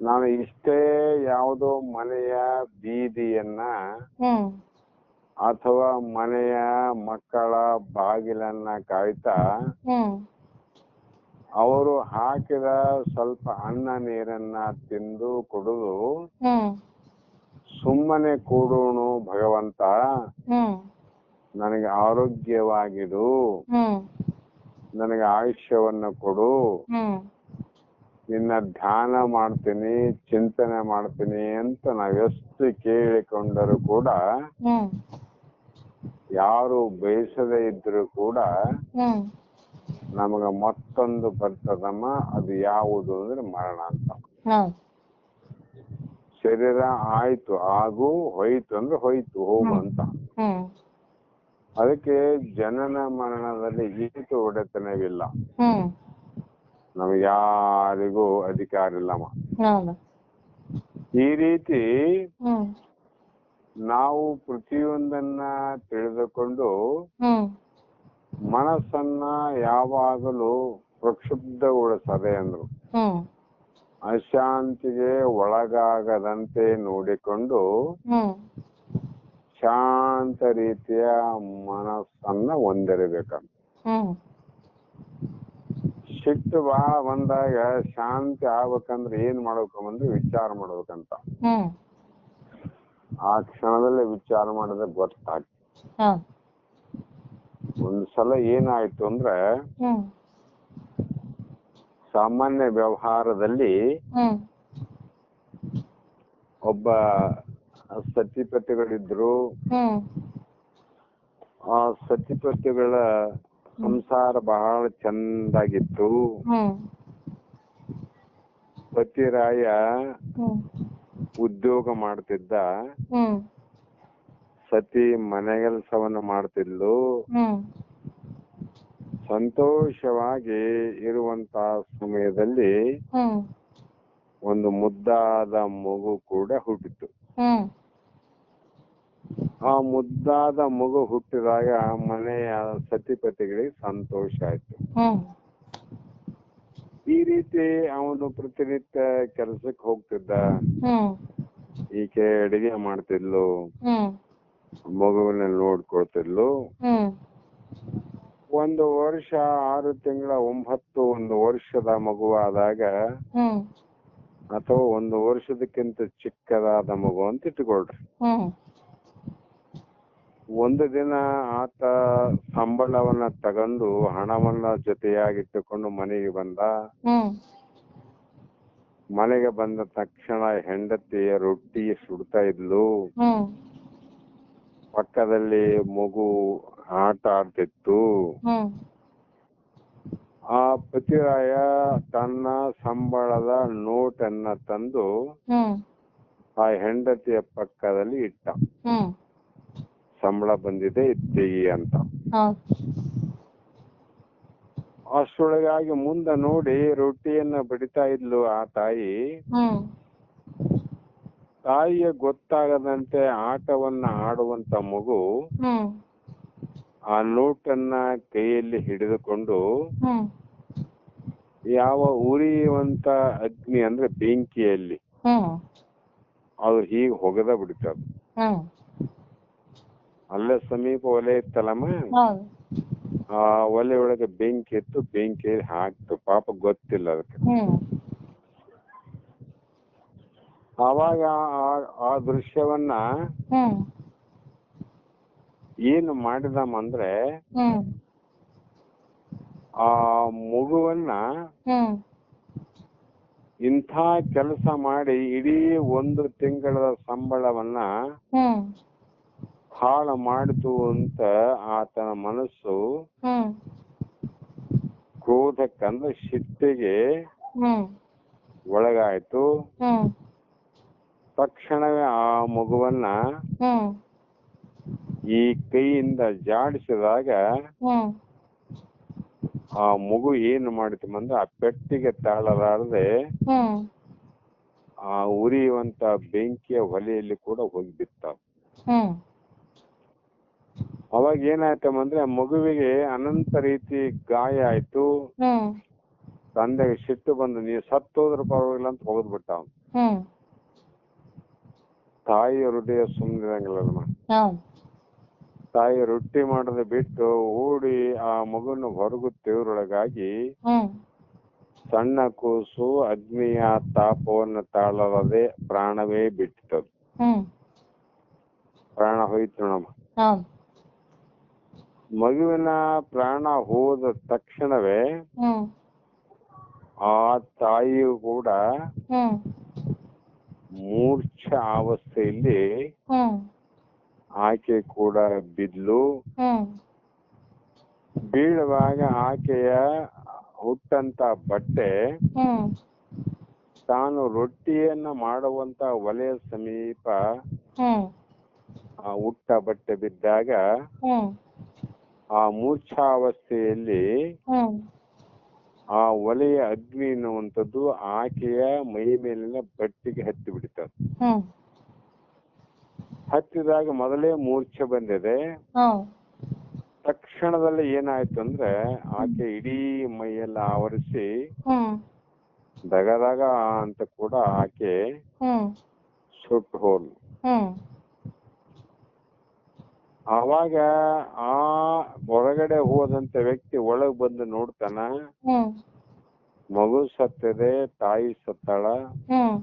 ನಾನು ಇಷ್ಟೇ ಯಾವುದೋ ಮನೆಯ ಬೀದಿಯನ್ನ ಹ್ಮ್ ಅಥವಾ ಮನೆಯ ಮಕ್ಕಳ ಬಾಗಿಲನ್ನ ಕಾಯ್ತಾ ಹ್ಮ್ ಅವರು ಹಾಕಿದ ಸ್ವಲ್ಪ ಅನ್ನ ನೀರನ್ನ ತಿಂದು ಕುಡಿದು ಹ್ಮ್ ಸುಮ್ಮನೆ ಕೂಡೋಣ ಭಗವಂತ, ಹ್ಮ್ ನನಗೆ ಆರೋಗ್ಯವಾಗಿಡು, ಹ್ಮ್ ನನಗೆ ಆಯುಷ್ಯವನ್ನ ಕೊಡು, ಹ್ಮ್ ನಿನ್ನ ಧ್ಯಾನ ಮಾಡ್ತೀನಿ, ಚಿಂತನೆ ಮಾಡ್ತೀನಿ ಅಂತ ನಾವೆಷ್ಟು ಕೇಳಿಕೊಂಡರೂ ಕೂಡ ಹ್ಮ್ ಯಾರು ಬಯಸದೇ ಇದ್ರು ಕೂಡ ಹ್ಮ್ ನಮಗ ಮತ್ತೊಂದು ಬರ್ತದಮ್ಮ. ಅದು ಯಾವುದು ಅಂದ್ರೆ ಮರಣ ಅಂತ. ಹೌದು. ಶರೀರ ಆಯ್ತು, ಆಗು, ಹೋಯ್ತು ಅಂದ್ರೆ ಹೋಯ್ತು, ಹೋಗು ಅಂತ. ಹ್ಮ್ ಅದಕ್ಕೆ ಜನನ ಮರಣದಲ್ಲಿ ಈತು ಒಡೆತನವಿಲ್ಲ. ಹ್ಮ್ ನಮ್ಗೆ ಯಾರಿಗೂ ಅಧಿಕಾರ ಇಲ್ಲಮ್ಮ. ಹೌದು. ಈ ರೀತಿ ಹ್ಮ್ ನಾವು ಪ್ರತಿಯೊಂದನ್ನ ತಿಳಿದುಕೊಂಡು ಹ್ಮ್ ಮನಸ್ಸನ್ನ ಯಾವಾಗಲೂ ಪ್ರಕ್ಷುಬ್ಧಗೊಳಿಸದೆ ಅಂದ್ರು. ಹ್ಮ್ ಅಶಾಂತಿಗೆ ಒಳಗಾಗದಂತೆ ನೋಡಿಕೊಂಡು ಹ್ಮ್ ಶಾಂತ ರೀತಿಯ ಮನಸ್ಸನ್ನ ಹೊಂದಿರಬೇಕಂತ. ಹ್ಮ್ ಸಿಟ್ಟು ಬಹಳ ಬಂದಾಗ ಶಾಂತಿ ಆಗ್ಬೇಕಂದ್ರೆ ಏನ್ ಮಾಡ್ಬೇಕಂದ್ರೆ ವಿಚಾರ ಮಾಡ್ಬೇಕಂತ. ಹ್ಮ್ ಆ ಕ್ಷಣದಲ್ಲಿ ವಿಚಾರ ಮಾಡಿದ್ರೆ ಗೊತ್ತಾಗ್ತದೆ. ಹೌದು. ಒಂದ್ಸಲ ಏನಾಯ್ತು ಅಂದ್ರೆ ಹ್ಮ್ ಸಾಮಾನ್ಯ ವ್ಯವಹಾರದಲ್ಲಿ ಹ್ಮ್ ಒಬ್ಬ ಸತಿಪತಿಗಳಿದ್ರು. ಹ್ಮ್ ಆ ಸತಿಪತಿಗಳ ಸಂಸಾರ ಬಹಳ ಚಂದಾಗಿತ್ತು. ಹ್ಮ್ ಪತಿರಾಯ ಹ್ಮ್ ಉದ್ಯೋಗ ಮಾಡ್ತಿದ್ದ, ಹ್ಮ್ ಸತಿ ಮನೆಗೆಲಸವನ್ನ ಮಾಡ್ತಿದ್ಲು. ಹ್ಮ್ ಸಂತೋಷವಾಗಿ ಇರುವಂತ ಸಮಯದಲ್ಲಿ ಹ್ಮ್ ಒಂದು ಮುದ್ದಾದ ಮಗು ಕೂಡ ಹುಟ್ಟಿತು. ಹ್ಮ್ ಆ ಮುದ್ದಾದ ಮಗು ಹುಟ್ಟಿದಾಗ ಮನೆಯ ಸತಿಪತಿಗಳಿಗೆ ಸಂತೋಷ ಆಯ್ತು. ಹ್ಮ್ ಈ ರೀತಿ ಅವನು ಪ್ರತಿನಿತ್ಯ ಕೆಲಸಕ್ಕೆ ಹೋಗ್ತಿದ್ದ. ಹ್ಮ್ ಈಕೆ ಅಡಿಗೆ ಮಾಡ್ತಿದ್ಲು, ಹ್ಮ್ ಮಗುವನ್ನ ನೋಡ್ಕೊಳ್ತಿದ್ಲು. ಹ್ಮ್ 1 ವರ್ಷ 6 ತಿಂಗಳ 9 1 ವರ್ಷದ ಮಗುವಾದಾಗ ಹ್ಮ್ ಅಥವಾ 1 ವರ್ಷದಕ್ಕಿಂತ ಚಿಕ್ಕದಾದ ಮಗು ಅಂತ ಇಟ್ಟುಕೊಳ್ರಿ. ಹ್ಮ್ ಒಂದು ದಿನ ಆತ ಸಂಬಳವನ್ನ ತಗೊಂಡು ಹಣವನ್ನ ಜೊತೆಯಾಗಿಟ್ಟುಕೊಂಡು ಮನೆಗೆ ಬಂದ. ಹ್ಮ್ ಮನೆಗೆ ಬಂದ ತಕ್ಷಣ ಹೆಂಡತಿ ರೊಟ್ಟಿ ಸುಡ್ತಾ ಇದ್ಲು. ಹ್ಮ್ ಪಕ್ಕದಲ್ಲಿ ಮಗು ಆಟ ಆಡ್ತಿತ್ತು. ಹ್ಮ್ ಆ ಪತಿರಾಯ ತನ್ನ ಸಂಬಳದ ನೋಟನ್ನ ತಂದು ಹ್ಮ್ ಆ ಹೆಂಡತಿಯ ಪಕ್ಕದಲ್ಲಿ ಇಟ್ಟ. ಹ್ಮ್ ಸಂಬಳ ಬಂದಿದೆ ಇದ್ದೀಗಿ ಅಂತ. ಹೌದು. ಅಷ್ಟರೊಳಗಾಗಿ ಮುಂದೆ ನೋಡಿ ರೊಟ್ಟಿಯನ್ನ ಬಡಿತಾ ಇದ್ಲು ಆ ತಾಯಿ. ಹ್ಮ್ ತಾಯಿಯ ಗೊತ್ತಾಗದಂತೆ ಆಟವನ್ನ ಆಡುವಂತ ಮಗು ಹ್ಮ್ ಆ ನೋಟನ್ನ ಕೈಯಲ್ಲಿ ಹಿಡಿದುಕೊಂಡು ಹ್ಮ್ ಯಾವ ಉರಿಯುವಂತ ಅಗ್ನಿ ಅಂದ್ರೆ ಬೆಂಕಿಯಲ್ಲಿ ಹ್ಮ್ ಅದು ಹೀಗೆ ಹೊಗದ ಬಿಡ್ತದ. ಹ್ಮ್ ಅಲ್ಲೇ ಸಮೀಪ ಒಲೆ ಇತ್ತಲ್ಲಮ್ಮ, ಹೌದು. ಆ ಒಲೆ ಒಳಗೆ ಬೆಂಕಿ ಇತ್ತು, ಬೆಂಕಿ ಹಾಕ್ತು. ಪಾಪ ಗೊತ್ತಿಲ್ಲ ಅದಕ್ಕೆ. ಹ್ಮ್ ಆವಾಗ ಆ ದೃಶ್ಯವನ್ನ ಹ್ಮ್ ಏನು ಮಾಡಿದಮ್ಮ ಅಂದ್ರೆ ಹ್ಮ್ ಆ ಮಗುವನ್ನ ಹ್ಮ್ ಇಂಥ ಕೆಲಸ ಮಾಡಿ ಇಡೀ 1 ತಿಂಗಳ ಸಂಬಳವನ್ನ ಹ್ಮ್ ಹಾಳು ಮಾಡಿತು ಅಂತ ಆತನ ಮನಸ್ಸು ಹ್ಮ್ ಕ್ರೋಧಕ್ಕಂದ್ರೆ ಸಿಟ್ಟಿಗೆ ಹ್ಮ್ ಒಳಗಾಯ್ತು. ಹ್ಮ್ ತಕ್ಷಣವೇ ಆ ಮಗುವನ್ನ ಹ್ಮ್ ಈ ಕೈಯಿಂದ ಜಾಡಿಸಿದಾಗ ಹ್ಮ್ ಆ ಮಗು ಏನು ಮಾಡಿತು ಅಂದ್ರೆ ಆ ಪೆಟ್ಟಿಗೆ ತಾಳಲಾರದೆ ಹ್ಮ್ ಆ ಉರಿಯುವಂತ ಬೆಂಕಿಯ ಹೊಲೆಯಲ್ಲಿ ಕೂಡ ಹೋಗಿ ಬಿತ್ತ. ಹ್ಮ್ ಅವಾಗ ಏನಾಯ್ತಮ್ಮ ಅಂದ್ರೆ ಆ ಮಗುವಿಗೆ ಅನಂತ ರೀತಿ ಗಾಯ ಆಯ್ತು. ಹ್ಮ್ ತಂದೆಗೆ ಸಿಟ್ಟು ಬಂದು ನೀ ಸತ್ತೋದ್ರ ಪರವಾಗಿಲ್ಲ ಅಂತ ಹೋಗ್ಬಿಟ್ಟ ಅವ್ನು. ಹ್ಮ್ ತಾಯಿಯ ಹೃದಯ ಸುಮ್ಮನಿರಂಗಿಲ್ಲಮ್ಮ. ಹೌದ್ ತಾಯಿ ರೊಟ್ಟಿ ಮಾಡೋದು ಬಿಟ್ಟು ಓಡಿ ಆ ಮಗುನ ಹೊರಗುತ್ತೇವ್ರೊಳಗಾಗಿ ಹ್ಮ್ ಸಣ್ಣ ಕೂಸು ಅಗ್ನಿಯ ತಾಪವನ್ನು ತಾಳದೆ ಪ್ರಾಣವೇ ಬಿಟ್ಟಿತು. ಹ್ಮ್ ಪ್ರಾಣ ಹೋಯ್ತು ನಮ್ಮ. ಹೌದ್ ಮಗುವಿನ ಪ್ರಾಣ ಹೋದ ತಕ್ಷಣವೇ ಹ್ಮ್ ಆ ತಾಯಿಯು ಕೂಡ ಹ್ಮ್ ಮೂರ್ಛ ಅವಸ್ಥೆಯಲ್ಲಿ ಹ್ಮ್ ಆಕೆ ಕೂಡ ಬಿದ್ಲು. ಹ್ಮ್ ಬೀಳುವಾಗ ಆಕೆಯ ಹುಟ್ಟಂತ ಬಟ್ಟೆ ಹ್ಮ್ ತಾನು ರೊಟ್ಟಿಯನ್ನ ಮಾಡುವಂತ ಒಲೆಯ ಸಮೀಪ ಹ್ಮ್ ಆ ಹುಟ್ಟ ಬಟ್ಟೆ ಬಿದ್ದಾಗ ಹ್ಮ್ ಆ ಮೂರ್ಛಾವಸ್ಥೆಯಲ್ಲಿ ಹ್ಮ್ ಆ ಒಲೆಯ ಅಗ್ನಿ ಎನ್ನುವಂಥದ್ದು ಆಕೆಯ ಮೈ ಮೇಲಿನ ಬಟ್ಟೆಗೆ ಹತ್ತಿ ಬಿಡ್ತದೆ. ಹ್ಮ್ ಹತ್ತಿದಾಗ ಮೊದಲೇ ಮೂರ್ಛೆ ಬಂದಿದೆ. ಹೌದ್ ತಕ್ಷಣದಲ್ಲಿ ಏನಾಯ್ತು ಅಂದ್ರೆ ಆಕೆ ಇಡೀ ಮೈಯೆಲ್ಲ ಆವರಿಸಿ ಹ್ಮ್ ದಗದಗ ಅಂತ ಕೂಡ ಆಕೆ ಹ್ಮ್ ಸುಟ್ಟು ಹೋದ್ಲು. ಹ್ಮ್ ಆವಾಗ ಆ ಹೊರಗಡೆ ಹೋದಂತ ವ್ಯಕ್ತಿ ಒಳಗ್ ಬಂದು ನೋಡ್ತಾನ, ಹ್ಮ್ ಮಗು ಸತ್ತಿದೆ, ತಾಯಿ ಸತ್ತಾಳ. ಹ್ಮ್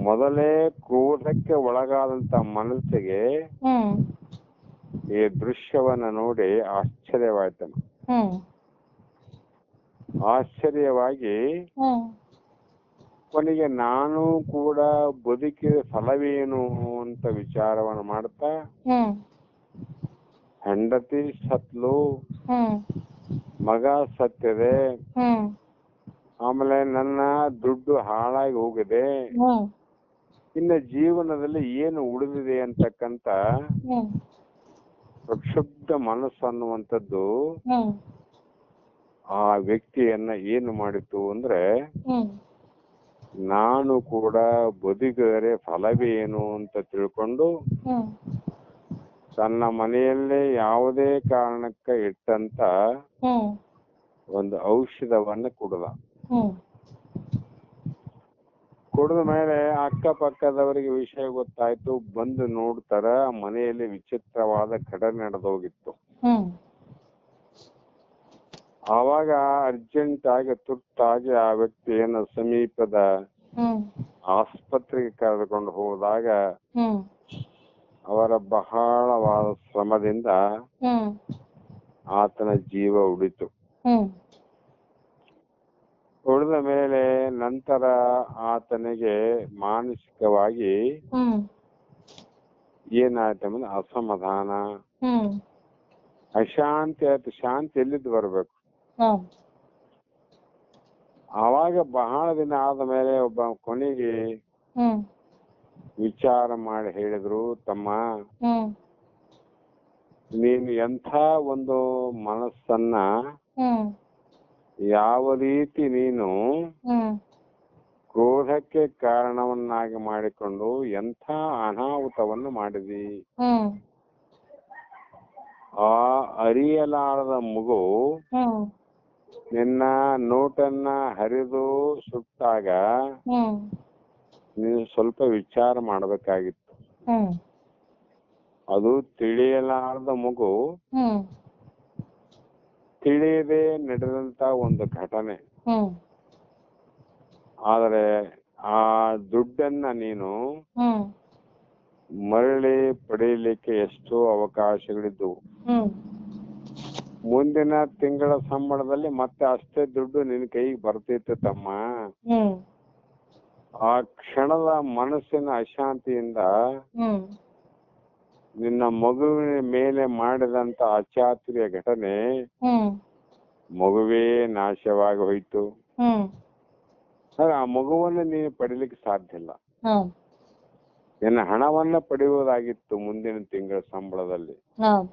ಮೊದಲೇ ಕ್ರೋಧಕ್ಕೆ ಒಳಗಾದಂತ ಮನಸ್ಸಿಗೆ ಹ್ಮ್ ಈ ದೃಶ್ಯವನ್ನ ನೋಡಿ ಆಶ್ಚರ್ಯವಾಯ್ತನ. ಹ್ಮ್ ಆಶ್ಚರ್ಯವಾಗಿ ಹ್ಮ್ ಕೊನೆಗೆ ನಾನು ಕೂಡ ಬದುಕಿದ ಫಲವೇನು ಅಂತ ವಿಚಾರವನ್ನು ಮಾಡ್ತಾ ಹ್ಮ್ ಹೆಂಡತಿ ಸತ್ಲು, ಹ್ಮ್ ಮಗ ಸತ್ತಿದೆ, ಹ್ಮ್ ಆಮೇಲೆ ನನ್ನ ದುಡ್ಡು ಹಾಳಾಗಿ ಹೋಗಿದೆ, ಹ್ಮ್ ಇನ್ನು ಜೀವನದಲ್ಲಿ ಏನು ಉಳಿದಿದೆ ಅಂತಕ್ಕಂತ ಹ್ಮ್ ಪ್ರಕ್ಷುಬ್ಧ ಮನಸ್ಸು ಅನ್ನುವಂಥದ್ದು ಹ್ಮ್ ಆ ವ್ಯಕ್ತಿಯನ್ನ ಏನು ಮಾಡಿತು ಅಂದ್ರೆ ಹ್ಮ್ ನಾನು ಕೂಡ ಬದುಕಿದರೆ ಫಲವೇನು ಅಂತ ತಿಳ್ಕೊಂಡು ಹ್ಮ್ ತನ್ನ ಮನೆಯಲ್ಲೇ ಯಾವುದೇ ಕಾರಣಕ್ಕೆ ಇಟ್ಟಂತ ಹ್ಮ್ ಒಂದು ಔಷಧವನ್ನ ಕುಡ್ದ. ಹ್ಮ್ ಕುಡಿದ ಮೇಲೆ ಅಕ್ಕಪಕ್ಕದವರಿಗೆ ವಿಷಯ ಗೊತ್ತಾಯ್ತು. ಬಂದು ನೋಡ್ತಾರ ಮನೆಯಲ್ಲಿ ವಿಚಿತ್ರವಾದ ಘಟನೆ ನಡೆದೋಗಿತ್ತು. ಹ್ಮ್ ಆವಾಗ ಅರ್ಜೆಂಟ್ ಆಗಿ ತುರ್ತಾಗಿ ಆ ವ್ಯಕ್ತಿಯನ್ನು ಸಮೀಪದ ಹ್ಮ್ ಆಸ್ಪತ್ರೆಗೆ ಕರೆದುಕೊಂಡು ಹೋದಾಗ ಹ್ಮ್ ಅವರ ಬಹಳವಾದ ಶ್ರಮದಿಂದ ಹ್ಮ್ ಆತನ ಜೀವ ಉಳಿತು. ಹ್ಮ್ ಉಳಿದ ಮೇಲೆ ನಂತರ ಆತನಿಗೆ ಮಾನಸಿಕವಾಗಿ ಹ್ಮ್ ಏನಾಯ್ತು ಅಂದ್ರೆ ಅಸಮಾಧಾನ, ಹ್ಮ್ ಅಶಾಂತಿ ಆಯ್ತು. ಶಾಂತಿ ಎಲ್ಲಿದ್ದು ಬರ್ಬೇಕು? ಹೌದ್ ಆವಾಗ ಬಹಳ ದಿನ ಆದ ಮೇಲೆ ಒಬ್ಬ ಕೊನೆಗೆ ಹ್ಮ್ ವಿಚಾರ ಮಾಡಿ ಹೇಳಿದ್ರು, ತಮ್ಮ ಹ್ಮ್ ನೀನು ಎಂಥ ಒಂದು ಮನಸ್ಸನ್ನ ಹ್ಮ್ ಯಾವ ರೀತಿ ನೀನು ಹ್ಮ್ ಕ್ರೋಧಕ್ಕೆ ಕಾರಣವನ್ನಾಗಿ ಮಾಡಿಕೊಂಡು ಎಂಥ ಅನಾಹುತವನ್ನು ಮಾಡಿದಿ. ಹ್ಮ್ ಆ ಅರಿಯಲಾರದ ಮಗು ಹ್ಮ್ ನಿನ್ನ ನೋಟನ್ನ ಹರಿದು ಸುಟ್ಟಾಗ ಹ್ಮ್ ನೀನು ಸ್ವಲ್ಪ ವಿಚಾರ ಮಾಡಬೇಕಾಗಿತ್ತು. ಹ್ಮ್ ಅದು ತಿಳಿಯಲಾರದ ಮಗು ಹ್ಮ್ ತಿಳಿಯದೆ ನಡೆದಂತ ಒಂದು ಘಟನೆ. ಹ್ಮ್ ಆದರೆ ಆ ದುಡ್ಡನ್ನ ನೀನು ಹ್ಮ್ ಮರಳಿ ಪಡೆಯಲಿಕ್ಕೆ ಎಷ್ಟೋ ಅವಕಾಶಗಳಿದ್ದವು. ಹ್ಮ್ ಮುಂದಿನ ತಿಂಗಳ ಸಂಬಳದಲ್ಲಿ ಮತ್ತೆ ಅಷ್ಟೇ ದುಡ್ಡು ನಿನ್ನ ಕೈಗೆ ಬರ್ತಿತ್ತು ತಮ್ಮ. ಹ್ಮ್ ಆ ಕ್ಷಣದ ಮನಸ್ಸಿನ ಅಶಾಂತಿಯಿಂದ ಹ್ಮ್ ನಿನ್ನ ಮಗುವಿನ ಮೇಲೆ ಮಾಡಿದಂತ ಅಚಾತುರ್ಯ ಘಟನೆ ಹ್ಮ್ ಮಗುವೇ ನಾಶವಾಗಿ ಹೋಯ್ತು. ಹ್ಮ್ ಆ ಮಗುವನ್ನು ನೀನು ಪಡಿಲಿಕ್ಕೆ ಸಾಧ್ಯ ಇಲ್ಲ. ಹೌದ್ ನಿನ್ನ ಹಣವನ್ನ ಪಡೆಯುವುದಾಗಿತ್ತು ಮುಂದಿನ ತಿಂಗಳ ಸಂಬಳದಲ್ಲಿ. ಹೌದ್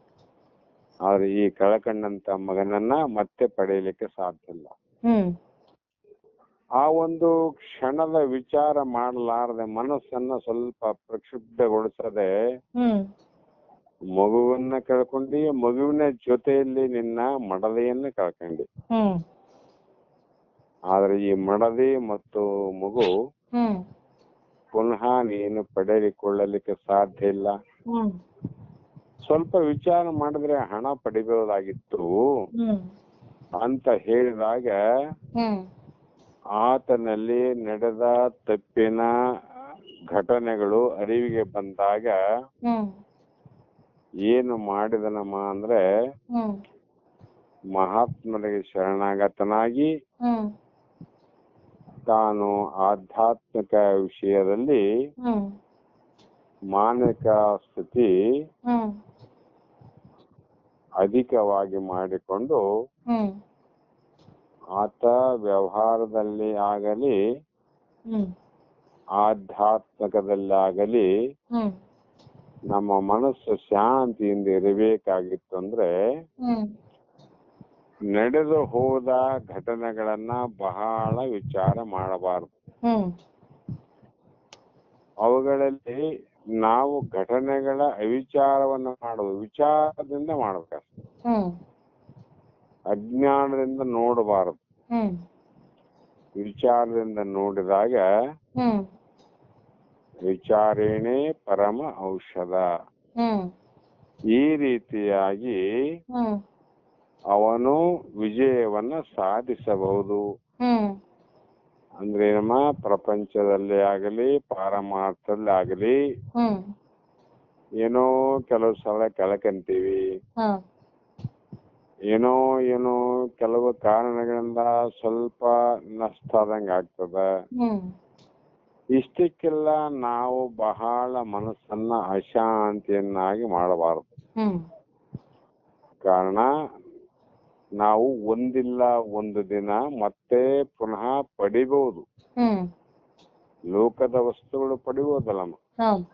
ಆದ್ರೆ ಈ ಕಳಕಂಡಂತ ಮಗನನ್ನ ಮತ್ತೆ ಪಡೆಯಲಿಕ್ಕೆ ಸಾಧ್ಯ ಇಲ್ಲ. ಹ್ಮ್ ಆ ಒಂದು ಕ್ಷಣದ ವಿಚಾರ ಮಾಡಲಾರದೆ ಮನಸ್ಸನ್ನ ಸ್ವಲ್ಪ ಪ್ರಕ್ಷುಬ್ಧಗೊಳಿಸದೆ ಹ್ಮ್ ಮಗುವನ್ನ ಕಳ್ಕೊಂಡಿ, ಮಗುವಿನ ಜೊತೆಯಲ್ಲಿ ನಿನ್ನ ಮಡಲೆಯನ್ನ ಕಳ್ಕೊಂಡಿ. ಹ್ಮ್ ಆದ್ರೆ ಈ ಮಡದಿ ಮತ್ತು ಮಗು ಹ್ಮ್ ಪುನಃ ನೀನು ಪಡೆದುಕೊಳ್ಳಲಿಕ್ಕೆ ಸಾಧ್ಯ ಇಲ್ಲ. ಹ್ಮ್ ಸ್ವಲ್ಪ ವಿಚಾರ ಮಾಡಿದ್ರೆ ಹಣ ಪಡಿಬಹುದಾಗಿತ್ತು ಹ್ಮ್ ಅಂತ ಹೇಳಿದಾಗ ಹ್ಮ್ ಆತನಲ್ಲಿ ನಡೆದ ತಪ್ಪಿನ ಘಟನೆಗಳು ಅರಿವಿಗೆ ಬಂದಾಗ ಹ್ಮ್ ಏನು ಮಾಡಿದನಮ್ಮ ಅಂದ್ರೆ ಹ್ಮ್ ಮಹಾತ್ಮರಿಗೆ ಶರಣಾಗತನಾಗಿ ಹ್ಮ್ ತಾನು ಆಧ್ಯಾತ್ಮಿಕ ವಿಷಯದಲ್ಲಿ ಹ್ಮ್ ಮಾನಸಿಕ ಸ್ಥಿತಿ ಹ್ಮ್ ಅಧಿಕವಾಗಿ ಮಾಡಿಕೊಂಡು ಹ್ಮ್ ಆತ ವ್ಯವಹಾರದಲ್ಲಿ ಆಗಲಿ ಹ್ಮ್ ಆಧ್ಯಾತ್ಮಿಕದಲ್ಲಾಗಲಿ ಹ್ಮ್ ನಮ್ಮ ಮನಸ್ಸು ಶಾಂತಿಯಿಂದ ಇರಬೇಕಾಗಿತ್ತು ಅಂದ್ರೆ ಹ್ಮ್ ನಡೆದು ಹೋದ ಘಟನೆಗಳನ್ನ ಬಹಳ ವಿಚಾರ ಮಾಡಬಾರದು. ಹ್ಮ್ ಅವುಗಳಲ್ಲಿ ನಾವು ಘಟನೆಗಳ ಅವಿಚಾರವನ್ನು ಮಾಡುವುದು, ವಿಚಾರದಿಂದ ಮಾಡಬೇಕಷ್ಟೆ. ಹ್ಮ್ ಅಜ್ಞಾನದಿಂದ ನೋಡಬಾರದು. ಹ್ಮ್ ವಿಚಾರದಿಂದ ನೋಡಿದಾಗ ಹ್ಮ್ ವಿಚಾರೇಣೆ ಪರಮ ಔಷಧ. ಹ್ಮ್ ಈ ರೀತಿಯಾಗಿ ಹ್ಮ್ ಅವನು ವಿಜಯವನ್ನ ಸಾಧಿಸಬಹುದು. ಹ್ಮ್ ಅಂದ್ರೆ ನಮ್ಮ ಪ್ರಪಂಚದಲ್ಲಿ ಆಗಲಿ ಪಾರಮಾರ್ಥದಲ್ಲಿ ಆಗಲಿ ಹ್ಮ್ ಏನೋ ಕೆಲವು ಸಲ ಕೆಳಕಂತೀವಿ, ಹ್ಮ್ ಏನೋ ಏನೋ ಕೆಲವು ಕಾರಣಗಳಿಂದ ಸ್ವಲ್ಪ ನಷ್ಟ ಆದಂಗ ಆಗ್ತದ. ಹ್ಮ್ ಇಷ್ಟಕ್ಕೆಲ್ಲ ನಾವು ಬಹಳ ಮನಸ್ಸನ್ನ ಅಶಾಂತಿಯನ್ನಾಗಿ ಮಾಡಬಾರದು. ಹ್ಮ್ ಕಾರಣ ನಾವು ಒಂದಿಲ್ಲ ಒಂದು ದಿನ ಮತ್ತೆ ಪುನಃ ಪಡಿಬಹುದು. ಹ್ಮ್ ಲೋಕದ ವಸ್ತುಗಳು ಪಡಿಬಹುದಲ್ಲಮ್ಮ, ಹೌದು.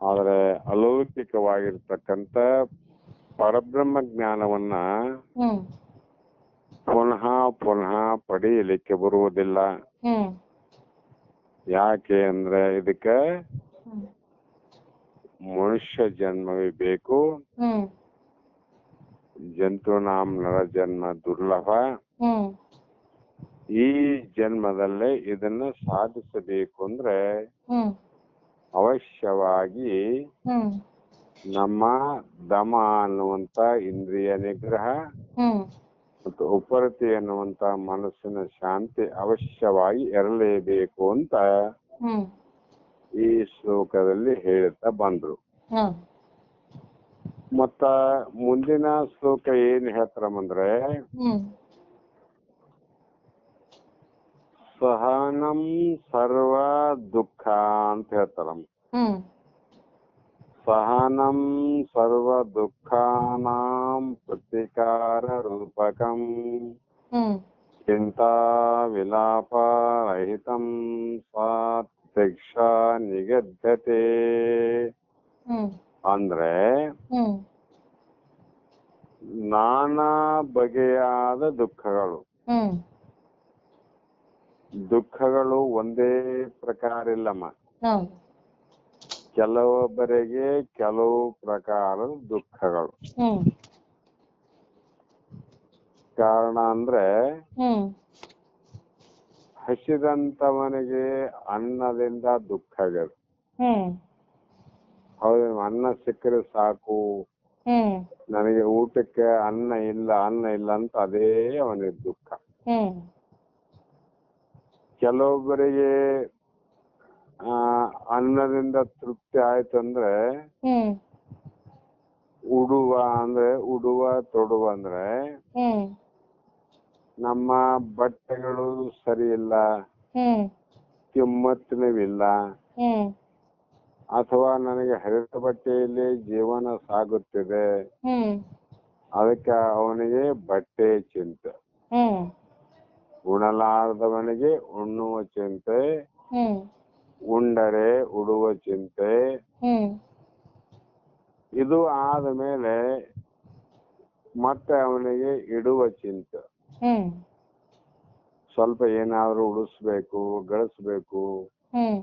ಆದ್ರೆ ಅಲೌಕಿಕವಾಗಿರ್ತಕ್ಕಂಥ ಪರಬ್ರಹ್ಮ ಜ್ಞಾನವನ್ನ ಹ್ಮ್ ಪುನಃ ಪುನಃ ಪಡೆಯಲಿಕ್ಕೆ ಬರುವುದಿಲ್ಲ. ಹ್ಮ್ ಯಾಕೆ ಅಂದ್ರೆ ಇದಕ್ಕೆ ಹ್ಮ್ ಮನುಷ್ಯ ಜನ್ಮವೇ ಬೇಕು. ಹ್ಮ್ ಜಂತುನಾಂ ನರ ಜನ್ಮ ದುರ್ಲಭ. ಹ್ಮ್ ಈ ಜನ್ಮದಲ್ಲೇ ಇದನ್ನ ಸಾಧಿಸಬೇಕು ಅಂದ್ರೆ ಹ್ಮ್ ಅವಶ್ಯವಾಗಿ ಹ್ಮ್ ನಮ್ಮ ದಮ ಅನ್ನುವಂತ ಇಂದ್ರಿಯ ನಿಗ್ರಹ ಹ್ಮ್ ಮತ್ತು ಉಪರತಿ ಅನ್ನುವಂತ ಮನಸ್ಸಿನ ಶಾಂತಿ ಅವಶ್ಯವಾಗಿ ಇರಲೇಬೇಕು ಅಂತ ಹ್ಮ್ ಈ ಶ್ಲೋಕದಲ್ಲಿ ಹೇಳುತ್ತಾ ಬಂದ್ರು. ಹ್ಮ್ ಮತ್ತ ಮುಂದಿನ ಶ್ಲೋಕ ಏನ್ ಹೇಳ್ತಾರಂದ್ರೆ ಹ್ಮ್ ಸಹನಂ ಸರ್ವ ದುಃಖ ಅಂತ ಹೇಳ್ತಾರಮ್ಮ. ಹ್ಮ್ ಸಹನಂ ಸರ್ವ ದುಃಖಾನಾಂ ಪ್ರತಿಕಾರ ರೂಪಕಂ ಹ್ಮ್ ಚಿಂತಾ ವಿಲಾಪ ರಹಿತಂ ಸಾತ್ಯಕ್ಷ ನಿಗದ್ಯತೆ. ಹ್ಮ್ ಅಂದ್ರೆ ಹ್ಮ್ ನಾನಾ ಬಗೆಯಾದ ದುಃಖಗಳು, ಹ್ಮ್ ದುಃಖಗಳು ಒಂದೇ ಪ್ರಕಾರ ಇಲ್ಲಮ್ಮ. ಹೌದು. ಕೆಲವೊಬ್ಬರಿಗೆ ಕೆಲವು ಪ್ರಕಾರದ ದುಃಖಗಳು. ಹ್ಮ್ ಕಾರಣ ಅಂದ್ರೆ ಹ್ಮ್ ಹಸಿದಂತವನಿಗೆ ಅನ್ನದಿಂದ ದುಃಖಗಳು. ಹ್ಮ್ ಹೌದು, ಅನ್ನ ಸಿಕ್ಕರೆ ಸಾಕು, ಹ್ಮ್ ನನಗೆ ಊಟಕ್ಕೆ ಅನ್ನ ಇಲ್ಲ ಅಂತ ಅದೇ ಅವನಿಗೆ ದುಃಖ. ಹ್ಮ್ ಕೆಲವೊಬ್ಬರಿಗೆ ಅನ್ನದಿಂದ ತೃಪ್ತಿ ಆಯ್ತಂದ್ರೆ ಹ್ಮ್ ಉಡುವ ತೊಡುವ ಅಂದ್ರೆ ಹ್ಮ್ ನಮ್ಮ ಬಟ್ಟೆಗಳು ಸರಿ ಇಲ್ಲ, ಹ್ಮ್ ಕಿಮ್ಮತ್ತಿನವಿಲ್ಲ, ಹ್ಮ್ ಅಥವಾ ನನಗೆ ಹರಿದ ಬಟ್ಟೆಯಲ್ಲಿ ಜೀವನ ಸಾಗುತ್ತಿದೆ, ಹ್ಮ್ ಅದಕ್ಕೆ ಅವನಿಗೆ ಬಟ್ಟೆ ಚಿಂತೆ. ಹ್ಮ್ ಉಣಲಾರದವನಿಗೆ ಉಣ್ಣುವ ಚಿಂತೆ, ಹ್ಮ್ ಉಂಡರೆ ಉಡುವ ಚಿಂತೆ. ಹ್ಮ್ ಇದು ಆದ ಮೇಲೆ ಮತ್ತೆ ಅವನಿಗೆ ಇಡುವ ಚಿಂತೆ. ಹ್ಮ್ ಸ್ವಲ್ಪ ಏನಾದ್ರೂ ಉಳಿಸ್ಬೇಕು, ಗಳಿಸ್ಬೇಕು, ಹ್ಮ್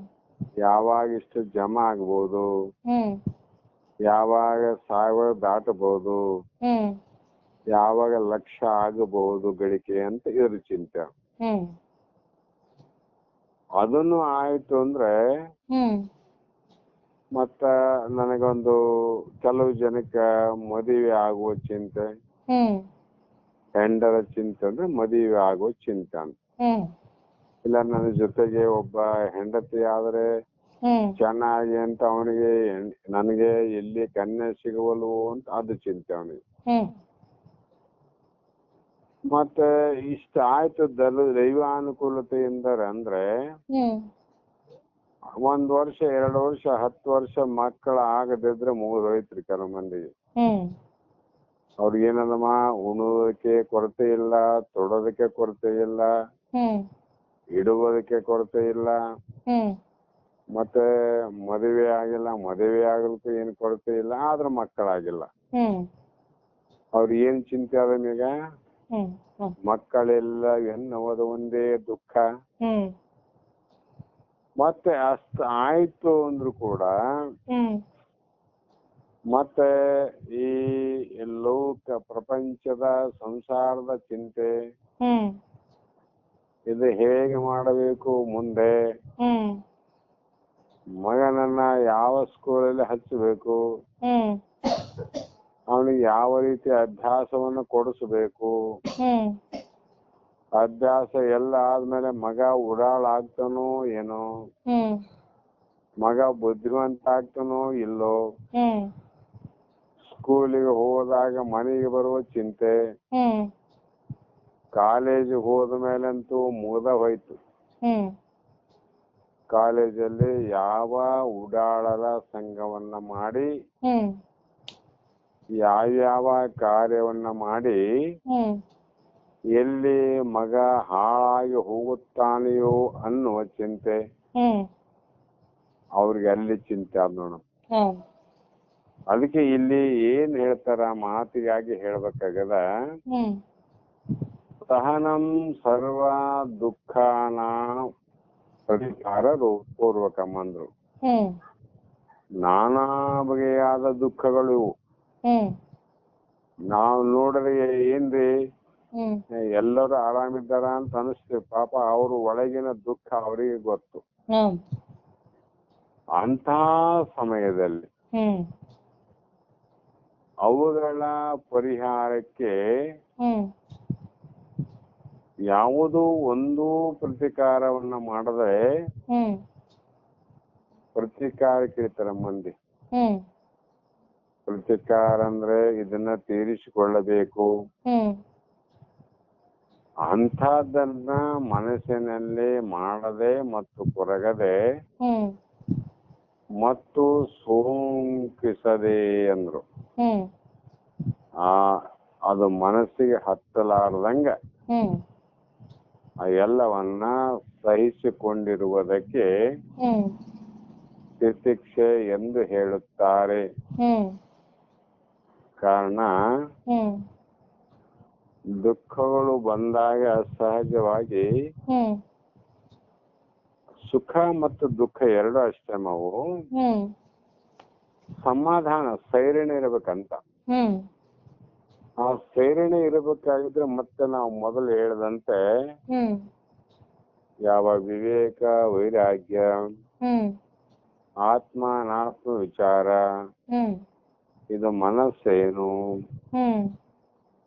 ಯಾವಾಗ ಇಷ್ಟು ಜಮಾ ಆಗ್ಬೋದು, ಹ್ಮ್ ಯಾವಾಗ 1000 ದಾಟಬಹುದು, ಹ್ಮ್ ಯಾವಾಗ ಲಕ್ಷ ಆಗಬಹುದು ಗಳಿಕೆ ಅಂತ ಇದ್ರ ಚಿಂತೆ. ಹ್ಮ್ ಅದನ್ನು ಆಯ್ತು ಅಂದ್ರೆ ಹ್ಮ್ ಮತ್ತ ನನಗೊಂದು ಕೆಲವು ಜನಕ್ಕೆ ಮದುವೆ ಆಗುವ ಚಿಂತೆ, ಹ್ಮ್ ಹೆಂಡರ ಚಿಂತೆ ಅಂದ್ರೆ ಮದುವೆ ಆಗುವ ಚಿಂತೆ ಅಂತ. ಹ್ಮ್ ಇಲ್ಲ ನನ್ನ ಜೊತೆಗೆ ಒಬ್ಬ ಹೆಂಡತಿ ಆದ್ರೆ ಹ್ಮ್ ಚೆನ್ನಾಗಿ ಅಂತ ಅವನಿಗೆ, ನನಗೆ ಎಲ್ಲಿ ಕನ್ಯೆ ಸಿಗವಲ್ವು ಅಂತ ಅದು ಚಿಂತೆ ಅವನಿಗೆ. ಹ್ಮ್ ಮತ್ತೆ ಇಷ್ಟ ಆಯ್ತು ದೈವಾನುಕೂಲತೆಯಿಂದ ಅಂದ್ರೆ ಹ್ಮ್ 1 ವರ್ಷ 2 ವರ್ಷ 10 ವರ್ಷ ಮಕ್ಕಳ ಆಗದಿದ್ರೆ ಮುಗಿದೋಯ್ತ್ರಿ ಕೆಲವು ಮಂದಿಗೆ. ಹ್ಮ್ ಅವ್ರಿಗೆ ಏನದಮ್ಮ, ಉಣೋದಕ್ಕೆ ಕೊರತೆ ಇಲ್ಲ, ತೊಡೋದಕ್ಕೆ ಕೊರತೆ ಇಲ್ಲ, ಹ್ಮ್ ಇಡುವುದಕ್ಕೆ ಕೊರತೆ ಇಲ್ಲ, ಹ್ಮ್ ಮತ್ತೆ ಮದುವೆ ಆಗಿಲ್ಲ, ಮದುವೆ ಆಗಲಿಕ್ಕೆ ಏನು ಕೊರತೆ ಇಲ್ಲ, ಆದ್ರೆ ಮಕ್ಕಳಾಗಿಲ್ಲ. ಹ್ಮ್ ಅವ್ರಿಗೆ ಏನ್ ಚಿಂತೆ ಅದ ಈಗ? ಹ್ಮ್ ಮಕ್ಕಳೆಲ್ಲ ಎನ್ನುವುದು ಒಂದೇ ದುಃಖ. ಹ್ಮ್ ಮತ್ತೆ ಅಷ್ಟ ಆಯ್ತು ಅಂದ್ರು ಕೂಡ ಹ್ಮ್ ಮತ್ತೆ ಈ ಲೋಕ ಪ್ರಪಂಚದ ಸಂಸಾರದ ಚಿಂತೆ, ಹ್ಮ್ ಇದು ಹೇಗೆ ಮಾಡಬೇಕು ಮುಂದೆ, ಹ್ಮ್ ಮಗನನ್ನ ಯಾವ ಸ್ಕೂಲಲ್ಲಿ ಹಚ್ಚಬೇಕು, ಹ್ಮ್ ಅವನಿಗೆ ಯಾವ ರೀತಿ ಅಭ್ಯಾಸವನ್ನು ಕೊಡಿಸ್ಬೇಕು, ಹ್ಮ್ ಅಭ್ಯಾಸ ಎಲ್ಲ ಆದ್ಮೇಲೆ ಮಗ ಉಡಾಳ ಆಗ್ತಾನೋ ಏನೋ, ಹ್ಮ್ ಮಗ ಬುದ್ಧಿವಂತ ಆಗ್ತಾನೋ ಇಲ್ಲೋ, ಹ್ಮ್ ಸ್ಕೂಲಿಗೆ ಹೋದಾಗ ಮನೆಗೆ ಬರುವ ಚಿಂತೆ, ಹ್ಮ್ ಕಾಲೇಜಿಗೆ ಹೋದ ಮೇಲಂತೂ ಮುಗ್ದ ಹೋಯ್ತು. ಹ್ಮ್ ಕಾಲೇಜಲ್ಲಿ ಯಾವ ಉಡಾಳರ ಸಂಘವನ್ನ ಮಾಡಿ, ಹ್ಮ್ ಯಾವ್ಯಾವ ಕಾರ್ಯವನ್ನ ಮಾಡಿ ಹ್ಮ್ ಎಲ್ಲಿ ಮಗ ಹಾಳಾಗಿ ಹೋಗುತ್ತಾನೆಯೋ ಅನ್ನುವ ಚಿಂತೆ ಹ್ಮ್ ಅವ್ರಿಗೆ ಅಲ್ಲಿ ಚಿಂತೆ ಆದ್ ನೋಡ. ಹೌದು. ಅದಕ್ಕೆ ಇಲ್ಲಿ ಏನ್ ಹೇಳ್ತಾರ ಮಾತಿಗಾಗಿ ಹೇಳ್ಬೇಕಾಗದ, ಹ್ಮ್ ಸಹನಂ ಸರ್ವ ದುಃಖಾನ ಪ್ರತಿಕಾರ ಪೂರ್ವಕಂ ಅಂದ್ರು. ಹ್ಮ್ ನಾನಾ ಬಗೆಯಾದ ದುಃಖಗಳು ಇವು. ಹ್ಮ್ ನಾವು ನೋಡ್ರಿ ಏನ್ರಿ ಹ್ಮ್ ಎಲ್ಲರೂ ಆರಾಮಿದ್ದಾರ ಅಂತ ಅನಿಸ್ತೀವಿ, ಪಾಪ ಅವರು ಒಳಗಿನ ದುಃಖ ಅವರಿಗೆ ಗೊತ್ತು. ಹ್ಮ್ ಅಂತ ಸಮಯದಲ್ಲಿ ಹ್ಮ್ ಅವುಗಳ ಪರಿಹಾರಕ್ಕೆ ಹ್ಮ್ ಯಾವುದೋ ಒಂದು ಪ್ರತಿಕಾರವನ್ನ ಮಾಡದೆ, ಹ್ಮ್ ಪ್ರತಿಕಾರಕ್ಕೆ ಇರ್ತಾರ ಮಂದಿ. ಹ್ಮ್ ಪ್ರತಿಕಾರ ಅಂದ್ರೆ ಇದನ್ನ ತೀರಿಸಿಕೊಳ್ಳಬೇಕು, ಹ್ಮ್ ಅಂಥದ್ದನ್ನ ಮನಸ್ಸಿನಲ್ಲಿ ಮಾಡದೆ ಮತ್ತು ಕೊರಗದೆ ಹ್ಮ್ ಮತ್ತು ಸೋಂಕಿಸದೆ ಅಂದ್ರು. ಹ್ಮ್ ಅದು ಮನಸ್ಸಿಗೆ ಹತ್ತಲಾರ್ದಂಗ ಹ್ಮ್ ಎಲ್ಲವನ್ನ ಸಹಿಸಿಕೊಂಡಿರುವುದಕ್ಕೆ ಹ್ಮ್ ತಿತಿಕ್ಷೆ ಎಂದು ಹೇಳುತ್ತಾರೆ. ಹ್ಮ್ ಕಾರಣ ಹ್ಮ್ ದುಃಖಗಳು ಬಂದಾಗ ಸಹಜವಾಗಿ ಹ್ಮ್ ಸುಖ ಮತ್ತು ದುಃಖ ಎರಡು ಅಷ್ಟೇ ನಾವು ಹ್ಮ್ ಸಮಾಧಾನ ಸೈರಣೆ ಇರಬೇಕಂತ. ಹ್ಮ್ ಆ ಸೈರಣೆ ಇರಬೇಕಾಗಿದ್ರೆ ಮತ್ತೆ ನಾವು ಮೊದಲು ಹೇಳಿದಂತೆ ಹ್ಮ್ ಯಾವ ವಿವೇಕ, ವೈರಾಗ್ಯ, ಹ್ಮ್ ಆತ್ಮ ಅನಾತ್ಮ ವಿಚಾರ, ಹ್ಮ್ ಇದು ಮನಸ್ಸೇನು, ಹ್ಮ್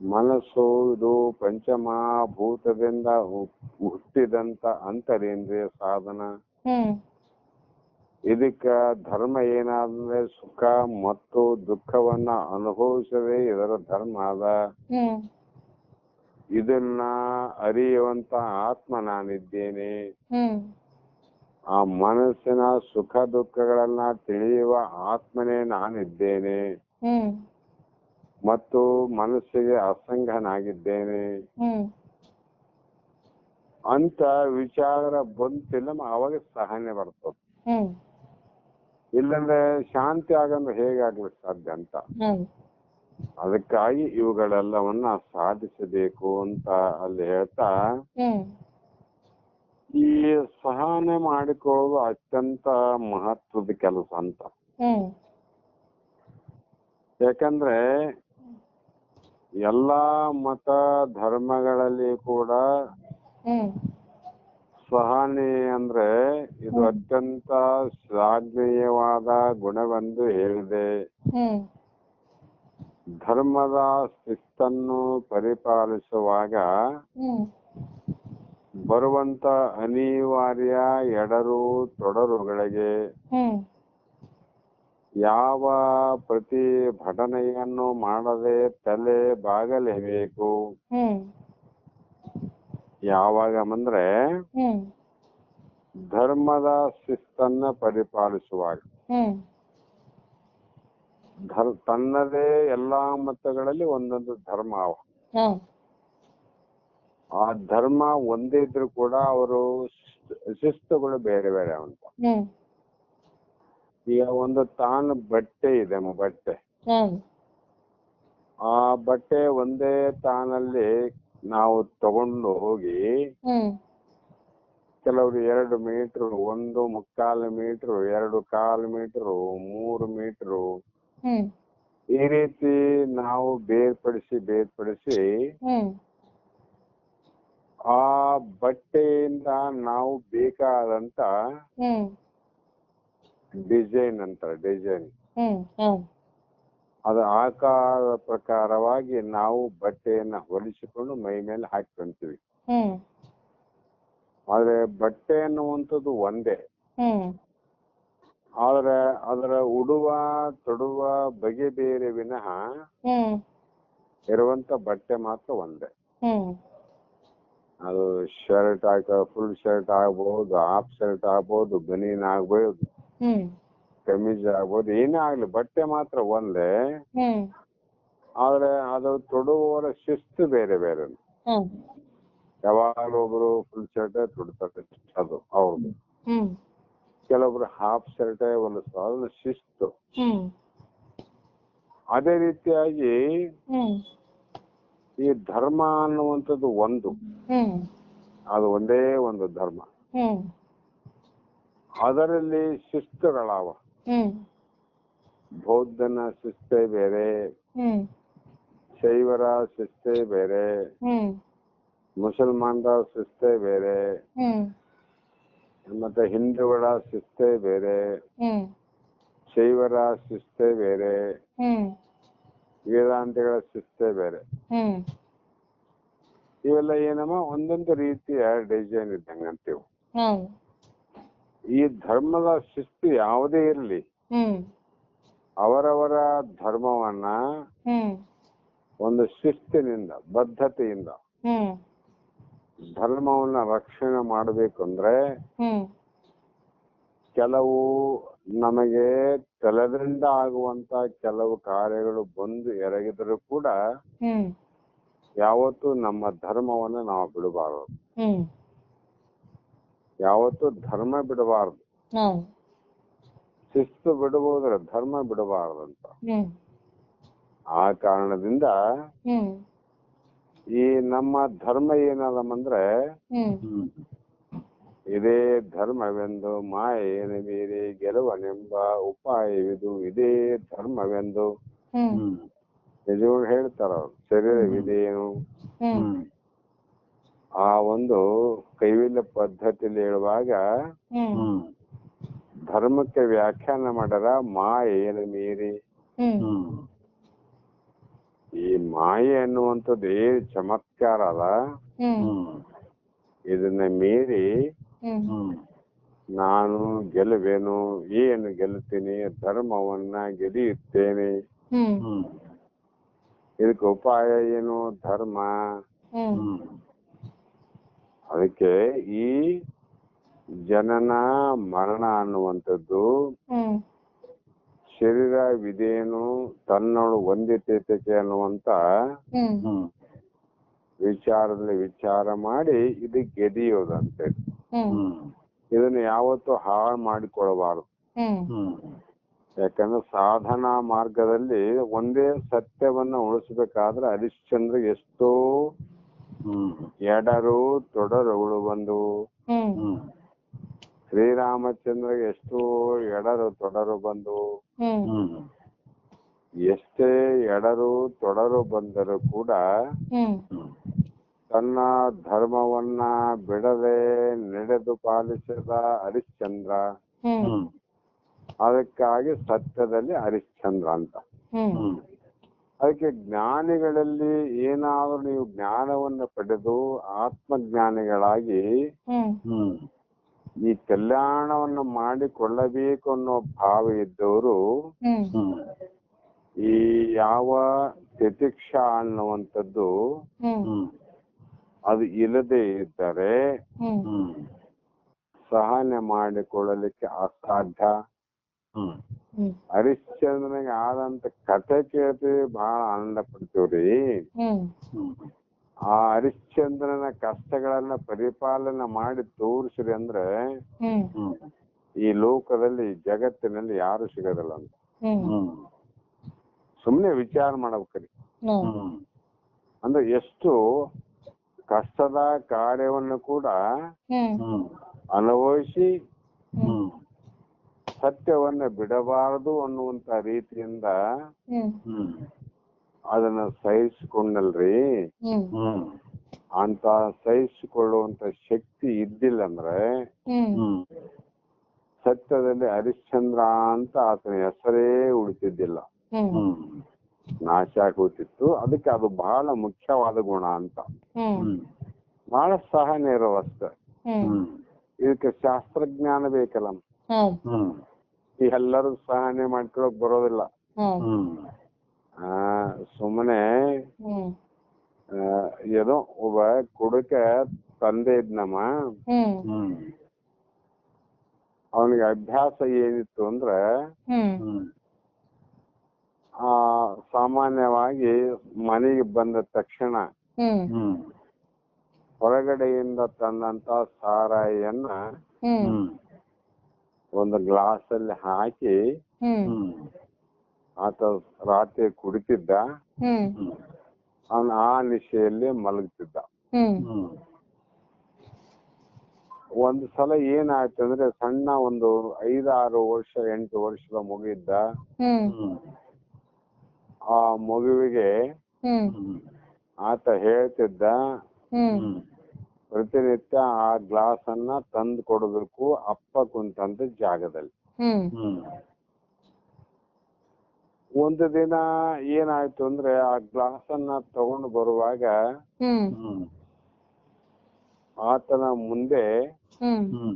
ಮನಸ್ಸು ಇದು ಪಂಚಮಹಾಭೂತದಿಂದ ಹುಟ್ಟಿದಂತ ಅಂತರೇಂದ್ರಿಯ ಸಾಧನ. ಹ್ಮ್ ಇದಕ್ಕ ಧರ್ಮ ಏನಾದ್ರೆ ಸುಖ ಮತ್ತು ದುಃಖವನ್ನ ಅನುಭವಿಸದೆ ಇದರ ಧರ್ಮ ಅದ. ಹ್ಮ್ ಇದನ್ನ ಅರಿಯುವಂತ ಆತ್ಮ ನಾನಿದ್ದೇನೆ. ಹ್ಮ್ ಆ ಮನಸ್ಸಿನ ಸುಖ ದುಃಖಗಳನ್ನ ತಿಳಿಯುವ ಆತ್ಮನೇ ನಾನಿದ್ದೇನೆ ಹ್ಮ್ ಮತ್ತು ಮನಸ್ಸಿಗೆ ಅಸಂಗನಾಗಿದ್ದೇನೆ ಹ್ಮ್ ಅಂತ ವಿಚಾರ ಬಂತಿಲ್ಲ, ಅವಾಗ ಸಹನೆ ಬರ್ತದೆ. ಹ್ಮ್ ಇಲ್ಲಂದ್ರೆ ಶಾಂತಿ ಆಗಂದ್ರೆ ಹೇಗಾಗ್ಲಿಕ್ಕೆ ಸಾಧ್ಯ ಅಂತ. ಅದಕ್ಕಾಗಿ ಇವುಗಳೆಲ್ಲವನ್ನ ಸಾಧಿಸಬೇಕು ಅಂತ ಅಲ್ಲಿ ಹೇಳ್ತಾ, ಹ್ಮ್ ಈ ಸಹನೆ ಮಾಡಿಕೊಳ್ಳೋದು ಅತ್ಯಂತ ಮಹತ್ವದ ಕೆಲಸ ಅಂತ. ಹ್ಮ್ ಯಾಕಂದ್ರೆ ಎಲ್ಲಾ ಮತ ಧರ್ಮಗಳಲ್ಲಿ ಕೂಡ ಹ್ಮ್ ಸಹನೆ ಅಂದ್ರೆ ಇದು ಅತ್ಯಂತ ಶ್ಲಾಘನೀಯವಾದ ಗುಣವೆಂದು ಹೇಳಿದೆ. ಹ್ಮ್ ಧರ್ಮದ ಶಿಸ್ತನ್ನು ಪರಿಪಾಲಿಸುವಾಗ ಹ್ಮ್ ಬರುವಂತ ಅನಿವಾರ್ಯ ಎಡರು ತೊಡರುಗಳಿಗೆ ಹ್ಮ್ ಯಾವ ಪ್ರತಿಭಟನೆಯನ್ನು ಮಾಡದೆ ತಲೆ ಬಾಗಲೇಬೇಕು. ಹ್ಮ್ ಯಾವಾಗ ಅಂದ್ರೆ ಹ್ಮ್ ಧರ್ಮದ ಶಿಸ್ತನ್ನ ಪರಿಪಾಲಿಸುವಾಗ ಹ್ಮ್ ತನ್ನದೇ ಎಲ್ಲಾ ಮತಗಳಲ್ಲಿ ಒಂದೊಂದು ಧರ್ಮ ಅವ. ಹ್ಮ್ ಆ ಧರ್ಮ ಒಂದೇ ಇದ್ರು ಕೂಡ ಅವರು ಶಿಸ್ತುಗಳು ಬೇರೆ ಬೇರೆ ಅಂತ. ಹ್ಮ್ ಈಗ ಒಂದು ತಾನು ಬಟ್ಟೆ ಇದೆ, ಬಟ್ಟೆ. ಹ್ಮ್ ಆ ಬಟ್ಟೆ ಒಂದೇ ತಾನಲ್ಲಿ ನಾವು ತಗೊಂಡು ಹೋಗಿ ಹ್ಮ್ ಕೆಲವರು 2 ಮೀಟರ್, 1.25 ಮೀಟರ್, 2.25 ಮೀಟರ್, 3 ಮೀಟರ್ ಹ್ಮ್ ಈ ರೀತಿ ನಾವು ಬೇರ್ಪಡಿಸಿ ಹ್ಮ್ ಆ ಬಟ್ಟೆಯಿಂದ ನಾವು ಬೇಕಾದಂತ ಹ್ಮ್ ಡಿಸೈನ್ ಅಂತಾರೆ, ಡಿಸೈನ್ ಹ್ಮ್ ಹ್ಮ್ ಅದ ಆಕಾರದ ಪ್ರಕಾರವಾಗಿ ನಾವು ಬಟ್ಟೆಯನ್ನ ಹೊಲಿಸಿಕೊಂಡು ಮೈ ಮೇಲೆ ಹಾಕೊಂತೀವಿ. ಹ್ಮ್ ಆದ್ರೆ ಬಟ್ಟೆ ಅನ್ನುವಂಥದ್ದು ಒಂದೇ, ಹ್ಮ್ ಆದ್ರೆ ಅದರ ಉಡುವ ತೊಡುವ ಬಗೆ ಬೇರೆ ವಿನಃ ಹ್ಮ್ ಇರುವಂತ ಬಟ್ಟೆ ಮಾತ್ರ ಒಂದೇ. ಹ್ಮ್ ಅದು ಶರ್ಟ್ ಫುಲ್ ಶರ್ಟ್ ಆಗ್ಬಹುದು, ಹಾಫ್ ಶರ್ಟ್ ಆಗ್ಬಹುದು, ಬನೀನ್ ಆಗ್ಬಹುದು, ಹ್ಮ್ ಕಮೀಜ್ ಆಗ್ಬಹುದು, ಏನೇ ಆಗ್ಲಿ ಬಟ್ಟೆ ಮಾತ್ರ ಒಂದೇ. ಹ್ಮ್ ಆದ್ರೆ ಅದು ತೊಡುವವರ ಶಿಸ್ತು ಬೇರೆ ಬೇರೆ. ಹ್ಮ್ ಯಾವಾಗಲೂ ಒಬ್ರು ಫುಲ್ ಶರ್ಟ್ ತೊಡ್ತಾರೆ, ಅದು ಅವ್ರದ್ದು. ಹ್ಮ್ ಕೆಲವೊಬ್ರು ಹಾಫ್ ಶರ್ಟ್ ಹೊಲಿಸ್ತಾರೆ, ಶಿಸ್ತು. ಹ್ಮ್ ಅದೇ ರೀತಿಯಾಗಿ ಹ್ಮ್ ಈ ಧರ್ಮ ಅನ್ನುವಂಥದ್ದು ಒಂದು, ಹ್ಮ್ ಅದು ಒಂದೇ ಒಂದು ಧರ್ಮ. ಹ್ಮ್ ಅದರಲ್ಲಿ ಶಿಸ್ತುಗಳವ. ಹ್ಮ್ ಬೌದ್ಧನ ಶಿಸ್ತೇ ಬೇರೆ, ಹ್ಮ್ ಶೈವರ ಶಿಸ್ತೇ ಬೇರೆ, ಹ್ಮ್ ಮುಸಲ್ಮಾನರ ಶಿಸ್ತೇ ಬೇರೆ, ಹ್ಮ್ ಮತ್ತೆ ಹಿಂದೂಗಳ ಶಿಸ್ತೇ ಬೇರೆ, ಹ್ಮ್ ಶೈವರ ಶಿಸ್ತೇ ಬೇರೆ, ಹ್ಮ್ ವೇದಾಂತಿಗಳ ಶಿಸ್ತೇ ಬೇರೆ. ಹ್ಮ್ ಇವೆಲ್ಲ ಏನಮ್ಮ ಒಂದೊಂದು ರೀತಿಯ ಡಿಸೈನ್ ಇದ್ದಂಗೆ ಅಂತೀವಿ. ಹ್ಮ್ ಈ ಧರ್ಮದ ಶಿಸ್ತು ಯಾವುದೇ ಇರಲಿ, ಹ್ಮ್ ಅವರವರ ಧರ್ಮವನ್ನ ಹ್ಮ್ ಒಂದು ಶಿಸ್ತಿನಿಂದ, ಬದ್ಧತೆಯಿಂದ ಹ್ಮ್ ಧರ್ಮವನ್ನ ರಕ್ಷಣೆ ಮಾಡಬೇಕಂದ್ರೆ ಹ್ಮ್ ಕೆಲವು ನಮಗೆ ತಲೆದಿಂದ ಆಗುವಂತ ಕೆಲವು ಕಾರ್ಯಗಳು ಬಂದು ಎರಗಿದ್ರು ಕೂಡ ಹ್ಮ್ ಯಾವತ್ತೂ ನಮ್ಮ ಧರ್ಮವನ್ನ ನಾವು ಬಿಡಬಾರದು. ಹ್ಮ್ ಯಾವತ್ತೂ ಧರ್ಮ ಬಿಡಬಾರದು. ಹ್ಮ್ ಶಿಸ್ತು ಬಿಡಬಹುದ್ರೆ ಧರ್ಮ ಬಿಡಬಾರದಂತ. ಹ್ಮ್ ಆ ಕಾರಣದಿಂದ ಹ್ಮ್ ಈ ನಮ್ಮ ಧರ್ಮ ಏನದಮ್ಮಂದ್ರೆ ಹ್ಮ್ ಇದೇ ಧರ್ಮವೆಂದು ಮಾಯೇನು ಮೀರಿ ಗೆಲುವನೆಂಬ ಉಪಾಯವಿದು, ಇದೇ ಧರ್ಮವೆಂದು ಹ್ಮ್ ನಿಜವಾಗಿ ಹೇಳ್ತಾರ ಅವ್ರು. ಶರೀರವಿದೇನು ಹ್ಮ್ ಆ ಒಂದು ಕೈವಿಲ್ಯ ಪದ್ಧತಿಯಲ್ಲಿ ಹೇಳುವಾಗ ಹ್ಮ್ ಧರ್ಮಕ್ಕೆ ವ್ಯಾಖ್ಯಾನ ಮಾಡರ ಮಾಯೇನು ಮೀರಿ. ಹ್ಮ್ ಈ ಮಾಯೆ ಅನ್ನುವಂಥದ್ದು ಏನ್ ಚಮತ್ಕಾರ ಅದ, ಹ್ಮ್ ಇದನ್ನ ಮೀರಿ ಹ್ಮ್ ನಾನು ಗೆಲುವೇನು, ಏನು ಗೆಲ್ತೀನಿ, ಧರ್ಮವನ್ನ ಗೆದಿಯುತ್ತೇನೆ, ಹ್ಮ್ ಇದಕ್ಕೆ ಉಪಾಯ ಏನು, ಧರ್ಮ. ಹ್ಮ್ ಅದಕ್ಕೆ ಈ ಜನನ ಮರಣ ಅನ್ನುವಂಥದ್ದು ಹ್ಮ್ ಶರೀರವಿದೇನು ತನ್ನೋಳು ಹೊಂದಿತೈತೆ ಅನ್ನುವಂತ ಹ್ಮ್ ವಿಚಾರದಲ್ಲಿ ವಿಚಾರ ಮಾಡಿ ಇದು ಗೆದಿಯೋದಂತೆ. ಇದನ್ನು ಯಾವತ್ತೂ ಹಾಳು ಮಾಡಿಕೊಳ್ಳಬಾರದು. ಯಾಕಂದ್ರೆ ಸಾಧನಾ ಮಾರ್ಗದಲ್ಲಿ ಒಂದೇ ಸತ್ಯವನ್ನ ಉಳಿಸ್ಬೇಕಾದ್ರೆ ಹರಿಶ್ಚಂದ್ರ ಎಷ್ಟೋ ಎಡರು ತೊಡರುಗಳು ಬಂದು, ಶ್ರೀರಾಮಚಂದ್ರ ಎಷ್ಟೋ ಎಡರು ತೊಡರು ಬಂದು ಎಷ್ಟೇ ಎಡರು ತೊಡರು ಬಂದರೂ ಕೂಡ ಹ್ಮ್ ತನ್ನ ಧರ್ಮವನ್ನ ಬಿಡದೆ ನಡೆದು ಪಾಲಿಸಿದ ಹರಿಶ್ಚಂದ್ರ, ಹ್ಮ್ ಹ್ಮ್ ಅದಕ್ಕಾಗಿ ಸತ್ಯದಲ್ಲಿ ಹರಿಶ್ಚಂದ್ರ ಅಂತ. ಹ್ಮ್ ಅದಕ್ಕೆ ಜ್ಞಾನಿಗಳಲ್ಲಿ ಏನಾದರೂ ನೀವು ಜ್ಞಾನವನ್ನು ಪಡೆದು ಆತ್ಮಜ್ಞಾನಿಗಳಾಗಿ ಹ್ಮ್ ಹ್ಮ್ ಈ ಕಲ್ಯಾಣವನ್ನು ಮಾಡಿಕೊಳ್ಳಬೇಕು ಅನ್ನೋ ಭಾವ ಇದ್ದವರು ಹ್ಮ್ ಹ್ಮ್ ಈ ಯಾವ ತಿತಿಕ್ಷಾ ಅನ್ನುವಂಥದ್ದು ಹ್ಮ್ ಹ್ಮ್ ಅದು ಇಲ್ಲದೆ ಇದ್ದರೆ ಹ್ಮ್ ಹ್ಮ್ ಸಹನೆ ಮಾಡಿಕೊಳ್ಳಲಿಕ್ಕೆ ಅಸಾಧ್ಯ. ಹ್ಮ್ ಹ್ಮ್ ಹರಿಶ್ಚಂದ್ರನಿಗೆ ಆದಂತ ಕಥೆ ಕೇಳ್ತೀವಿ, ಬಹಳ ಆನಂದ ಪಡ್ತೀವ್ರಿ. ಹ್ಮ್ ಹ್ಮ್ ಆ ಹರಿಶ್ಚಂದ್ರನ ಕಷ್ಟಗಳನ್ನ ಪರಿಪಾಲನೆ ಮಾಡಿ ತೋರಿಸ್ರಿ ಅಂದ್ರೆ ಹ್ಮ್ ಹ್ಮ್ ಈ ಲೋಕದಲ್ಲಿ ಜಗತ್ತಿನಲ್ಲಿ ಯಾರು ಸಿಗೋದಿಲ್ಲ ಅಂತ. ಹ್ಮ್ ಹ್ಮ್ ಸುಮ್ನೆ ವಿಚಾರ ಮಾಡ್ಬೇಕ್ರಿ. ಹ್ಮ್ ಹ್ಮ್ ಅಂದ್ರೆ ಎಷ್ಟು ಕಷ್ಟದ ಕಾರ್ಯವನ್ನು ಕೂಡ ಹ್ಮ್ ಹ್ಮ್ ಅನುಭವಿಸಿ ಹ್ಮ್ ಸತ್ಯವನ್ನ ಬಿಡಬಾರದು ಅನ್ನುವಂತ ರೀತಿಯಿಂದ ಹ್ಮ್ ಹ್ಮ್ ಅದನ್ನ ಸಹಿಸಿಕೊಂಡಲ್ರಿ. ಹ್ಮ್ ಹ್ಮ್ ಅಂತ ಸಹಿಸಿಕೊಳ್ಳುವಂತ ಶಕ್ತಿ ಇದ್ದಿಲ್ಲ ಅಂದ್ರೆ ಹ್ಮ್ ಹ್ಮ್ ಸತ್ಯದಲ್ಲಿ ಹರಿಶ್ಚಂದ್ರ ಅಂತ ಆತನ ಹೆಸರೇ ಉಳಿತಿದ್ದಿಲ್ಲ, ಹ್ಮ್ ಹ್ಮ್ ನಾಶ ಆಗೋತಿತ್ತು. ಅದಕ್ಕೆ ಅದು ಬಹಳ ಮುಖ್ಯವಾದ ಗುಣ ಅಂತ. ಹ್ಮ್ ಹ್ಮ್ ಬಹಳ ಸಹನೆ ಇರೋವಷ್ಟೇ. ಹ್ಮ್ ಹ್ಮ್ ಇದಕ್ಕೆ ಶಾಸ್ತ್ರಜ್ಞಾನ ಬೇಕಲ್ಲ. ಹೌದು ಹ್ಮ್ ಈ ಎಲ್ಲರೂ ಸಹನೆ ಮಾಡ್ಕೊಳಕ್ ಬರೋದಿಲ್ಲ. ಹೌದು ಹ್ಮ್ ಸುಮ್ಮನೆ ಹ್ಮ್ ಏನೋ ಒಬ್ಬ ಕುಡುಕ ತಂದೆ ಇದ್ನಮ್ಮ, ಹ್ಮ್ ಹ್ಮ್ ಅವನಿಗೆ ಅಭ್ಯಾಸ ಏನಿತ್ತು ಅಂದ್ರೆ ಹ್ಮ್ ಹ್ಮ್ ಸಾಮಾನ್ಯವಾಗಿ ಮನೆಗೆ ಬಂದ ತಕ್ಷಣ ಹ್ಮ್ ಹ್ಮ್ ಹೊರಗಡೆಯಿಂದ ತಂದಂತ ಸಾರಾಯಿಯನ್ನ ಹ್ಮ್ ಹ್ಮ್ ಒಂದು ಗ್ಲಾಸ್ ಅಲ್ಲಿ ಹಾಕಿ ಹ್ಮ್ ಹ್ಮ್ ಆತ ರಾತ್ರಿ ಕುಡಿತಿದ್ದ. ಹ್ಮ್ ಅವನು ಆ ನಿಶೆಯಲ್ಲಿ ಮಲಗ್ತಿದ್ದ. ಹ್ಮ್ ಹ್ಮ್ ಒಂದು ಸಲ ಏನಾಯ್ತು ಅಂದ್ರೆ ಸಣ್ಣ ಒಂದು 5-6 ವರ್ಷ 8 ವರ್ಷದ ಮಗು ಇದ್ದ. ಹ್ಮ್ ಹ್ಮ್ ಆ ಮಗುವಿಗೆ ಹ್ಮ್ ಹ್ಮ್ ಆತ ಹೇಳ್ತಿದ್ದ, ಹ್ಮ್ ಹ್ಮ್ ಪ್ರತಿನಿತ್ಯ ಆ ಗ್ಲಾಸ್ ಅನ್ನ ತಂದು ಕೊಡಬೇಕು ಅಪ್ಪ ಕುಂತಂತ ಜಾಗದಲ್ಲಿ. ಹ್ಮ್ ಹ್ಮ್ ಒಂದು ದಿನ ಏನಾಯ್ತು ಅಂದ್ರೆ ಆ ಗ್ಲಾಸ್ ಅನ್ನ ತಗೊಂಡು ಬರುವಾಗ ಹ್ಮ್ ಹ್ಮ್ ಆತನ ಮುಂದೆ ಹ್ಮ್ ಹ್ಮ್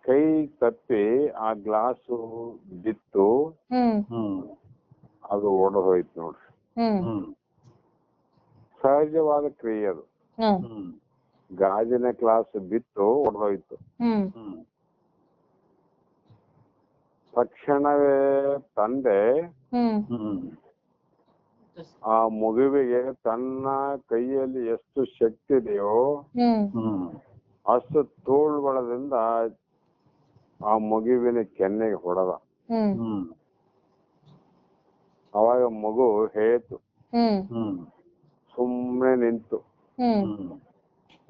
ಕೈ ತಪ್ಪಿ ಆ ಗ್ಲಾಸು ಬಿತ್ತು, ಹ್ಮ್ ಹ್ಮ್ ಅದು ಒಡೆದೋಯ್ತು ನೋಡ್ರಿ. ಹ್ಮ್ ಹ್ಮ್ ಸಹಜವಾದ ಕ್ರಿಯೆ ಅದು. ಹ್ಮ್ ಹ್ಮ್ ಗಾಜಿನ ಗ್ಲಾಸ್ ಬಿತ್ತು, ಒಡೆದೋಯ್ತು. ಹ್ಮ್ ಹ್ಮ್ ತಕ್ಷಣವೇ ತಂದೆ ಹ್ಮ್ ಹ್ಮ್ ಆ ಮಗುವಿಗೆ ತನ್ನ ಕೈಯಲ್ಲಿ ಎಷ್ಟು ಶಕ್ತಿ ಇದೆಯೋ ಹ್ಮ್ ಹ್ಮ್ ಅಷ್ಟು ತೋಳ್ಬಳದಿಂದ ಆ ಮಗುವಿನ ಕೆನ್ನೆಗೆ ಹೊಡೆದ. ಹ್ಮ್ ಹ್ಮ್ ಅವಾಗ ಮಗು ಹೇಳ್ತು, ಹ್ಮ್ ಹ್ಮ್ ಸುಮ್ಮನೆ ನಿಂತು ಹ್ಮ್ ಹ್ಮ್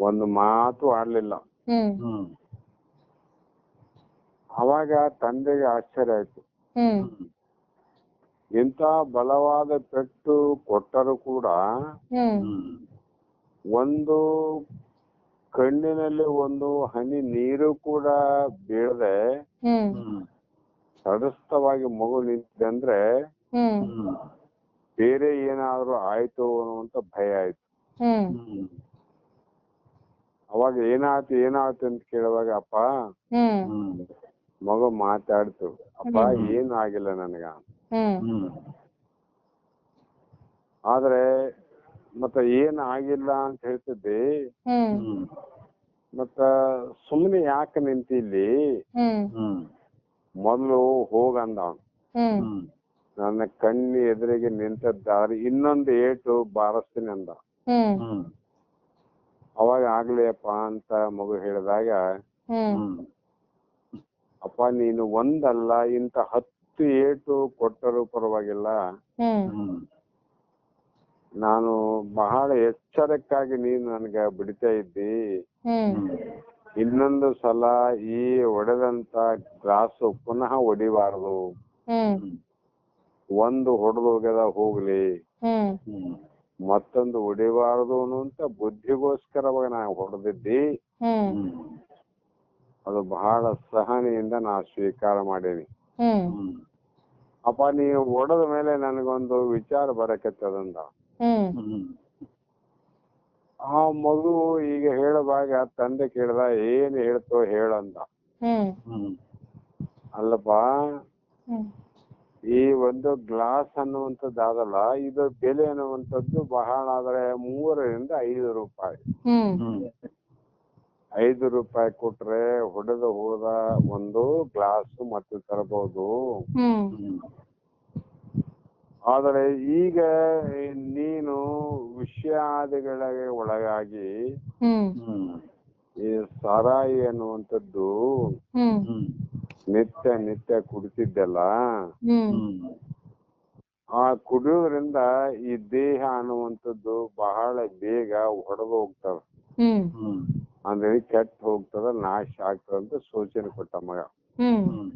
ಒಂದು ಮಾತು ಆಡ್ಲಿಲ್ಲ. ಹ್ಮ್ ಹ್ಮ್ ಅವಾಗ ತಂದೆಗೆ ಆಶ್ಚರ್ಯ ಆಯ್ತು. ಹ್ಮ್ ಇಂಥ ಬಲವಾದ ಪೆಟ್ಟು ಕೊಟ್ಟರೂ ಕೂಡ ಹ್ಮ್ ಹ್ಮ್ ಒಂದು ಕಣ್ಣಿನಲ್ಲಿ ಒಂದು ಹನಿ ನೀರು ಕೂಡ ಬೀಳದೆ ಹ್ಮ್ ಹ್ಮ್ ತಟಸ್ಥವಾಗಿ ಮಗು ನಿಂತಿದೆ ಅಂದ್ರೆ ಹ್ಮ್ ಹ್ಮ್ ಬೇರೆ ಏನಾದ್ರು ಆಯ್ತು ಅನ್ನುವಂತ ಭಯ ಆಯ್ತು. ಹ್ಮ್ ಹ್ಮ್ ಅವಾಗ ಏನಾಯ್ತು ಅಂತ ಕೇಳುವಾಗ ಅಪ್ಪ ಹ್ಮ್ ಹ್ಮ್ ಮಗು ಮಾತಾಡ್ತು, ಅಪ್ಪ ಹ್ಮ್. ಏನು ಆಗಿಲ್ಲ ನನಗ. ಹ್ಮ್ ಹ್ಮ್ ಆದ್ರೆ ಮತ್ತ ಏನ್ ಆಗಿಲ್ಲ ಅಂತ ಹೇಳ್ತಿದ್ದಿ, ಹ್ಮ್ ಹ್ಮ್ ಮತ್ತ ಸುಮ್ಮನೆ ಯಾಕೆ ನಿಂತಿಲ್ಲಿ, ಹ್ಮ್ ಹ್ಮ್ ಮೊದಲು ಹೋಗಂದ ಅವನು. ಹ್ಮ್ ಹ್ಮ್ ನನ್ನ ಕಣ್ಣಿ ಎದುರಿಗೆ ನಿಂತದ್ದಾದ್ರೆ ಇನ್ನೊಂದು ಏಟು ಬಾರಿಸ್ತೀನಿ ಅಂದ. ಹ್ಮ್ ಹ್ಮ್ ಅವಾಗ ಆಗ್ಲಿಯಪ್ಪ ಅಂತ ಮಗು ಹೇಳಿದಾಗ, ಹ್ಮ್ ಹ್ಮ್ ಅಪ್ಪ ನೀನು ಒಂದಲ್ಲ ಇಂತ 10 ಏಟು ಕೊಟ್ಟರೂ ಪರವಾಗಿಲ್ಲ, ಹ್ಮ್ ಹ್ಮ್ ನಾನು ಬಹಳ ಎಚ್ಚರಕ್ಕಾಗಿ ನೀನು ನನಗೆ ಬಿಡ್ತಾ ಇದ್ದಿ. ಹ್ಮ್ ಇನ್ನೊಂದು ಸಲ ಈ ಒಡೆದಂತ ಗ್ಲಾಸು ಪುನಃ ಒಡಿಬಾರದು. ಹ್ಮ್ ಒಂದು ಹೊಡೆದು ಹೋಗ್ಯದ ಹೋಗ್ಲಿ, ಹ್ಮ್ ಹ್ಮ್ ಮತ್ತೊಂದು ಹೊಡಿಬಾರದು ಅಂತ ಬುದ್ಧಿಗೋಸ್ಕರವಾಗಿ ನಾ ಹೊಡೆದಿದ್ದಿ. ಹ್ಮ್ ಹ್ಮ್ ಅದು ಬಹಳ ಸಹನೆಯಿಂದ ನಾ ಸ್ವೀಕಾರ ಮಾಡೀನಿ. ಹ್ಮ್ ಹ್ಮ್ ಅಪ್ಪ ನೀವು ಹೊಡೆದ ಮೇಲೆ ನನಗೊಂದು ವಿಚಾರ ಬರಕತ್ತದಂದ. ಹ್ಮ್ ಹ್ಮ್ ಆ ಮಗು ಈಗ ಹೇಳುವಾಗ ತಂದೆ ಕೇಳ್ದ, ಏನ್ ಹೇಳ್ತೋ ಹೇಳಂದ. ಹ್ಮ್ ಹ್ಮ್ ಅಲ್ಲಪ್ಪ, ಹ್ಮ್ ಈ ಒಂದು ಗ್ಲಾಸ್ ಅನ್ನುವಂಥದ್ದಾದಲ್ಲ, ಇದು ಬೆಲೆ ಅನ್ನುವಂಥದ್ದು ಬಹಳ ಆದ್ರೆ 3 ರಿಂದ 5 ರೂಪಾಯಿ. ಹ್ಮ್ 5 ರೂಪಾಯಿ ಕೊಟ್ರೆ ಹೊಡೆದು ಹೋದ ಒಂದು ಗ್ಲಾಸ್ ಮತ್ತೆ ತರಬಹುದು. ಹ್ಮ್ ಹ್ಮ್ ಆದರೆ ಈಗ ನೀನು ವಿಷಯಾದಿಗಳಿಗೆ ಒಳಗಾಗಿ ಹ್ಮ್ ಹ್ಮ್ ಈ ಸಾರಾಯಿ ಅನ್ನುವಂಥದ್ದು ಹ್ಮ್ ಹ್ಮ್ ನಿತ್ಯ ನಿತ್ಯ ಕುಡಿತಿದ್ದಲ್ಲ, ಹ್ಮ್ ಹ್ಮ್ ಆ ಕುಡಿಯೋದ್ರಿಂದ ಈ ದೇಹ ಅನ್ನುವಂಥದ್ದು ಬಹಳ ಬೇಗ ಹೊಡೆದು ಹೋಗ್ತದ, ಹ್ಮ್ ಹ್ಮ್ ಅಂದ್ರೆ ಕೆಟ್ಟ ಹೋಗ್ತದ, ನಾಶ ಆಗ್ತದ ಅಂತ ಸೂಚನೆ ಕೊಟ್ಟ ಮಗ. ಹ್ಮ್ ಹ್ಮ್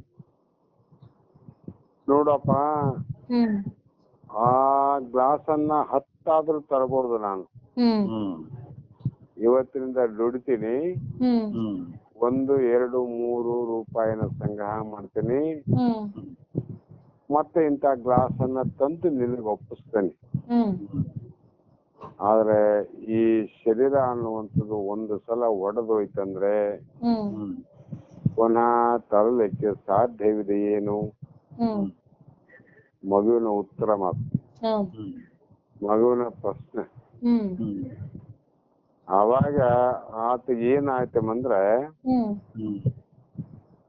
ನೋಡಪ್ಪ, ಹ್ಮ್ ಆ ಗ್ಲಾಸ್ ಅನ್ನ 10 ತರಬಹುದು ನಾನು. ಹ್ಮ್ ಹ್ಮ್ ಇವತ್ತಿನಿಂದ ದುಡಿತೀನಿ, ಹ್ಮ್ ಹ್ಮ್ 1, 2, 3 ರೂಪಾಯಿನ ಸಂಗ್ರಹ ಮಾಡ್ತೀನಿ, ಹ್ಮ್ ಮತ್ತೆ ಇಂಥ ಗ್ಲಾಸ್ ಅನ್ನ ತಂದು ನಿನಗೆ ಒಪ್ಪಿಸ್ತೇನೆ. ಹ್ಮ್ ಆದ್ರೆ ಈ ಶರೀರ ಅನ್ನುವಂಥದ್ದು ಒಂದು ಸಲ ಒಡೆದೋಯ್ತಂದ್ರೆ ಹ್ಮ್ ಹ್ಮ್ ಪುನಃ ತರಲಿಕ್ಕೆ ಸಾಧ್ಯವಿದೆ ಏನು? ಹ್ಮ್ ಮಗುವಿನ ಉತ್ತರ ಮಾತು, ಹೌದು. ಹ್ಮ್ ಮಗುವಿನ ಪ್ರಶ್ನೆ. ಹ್ಮ್ ಹ್ಮ್ ಆವಾಗ ಆತ ಏನಾಯ್ತಂದ್ರೆ, ಹ್ಮ್ ಹ್ಮ್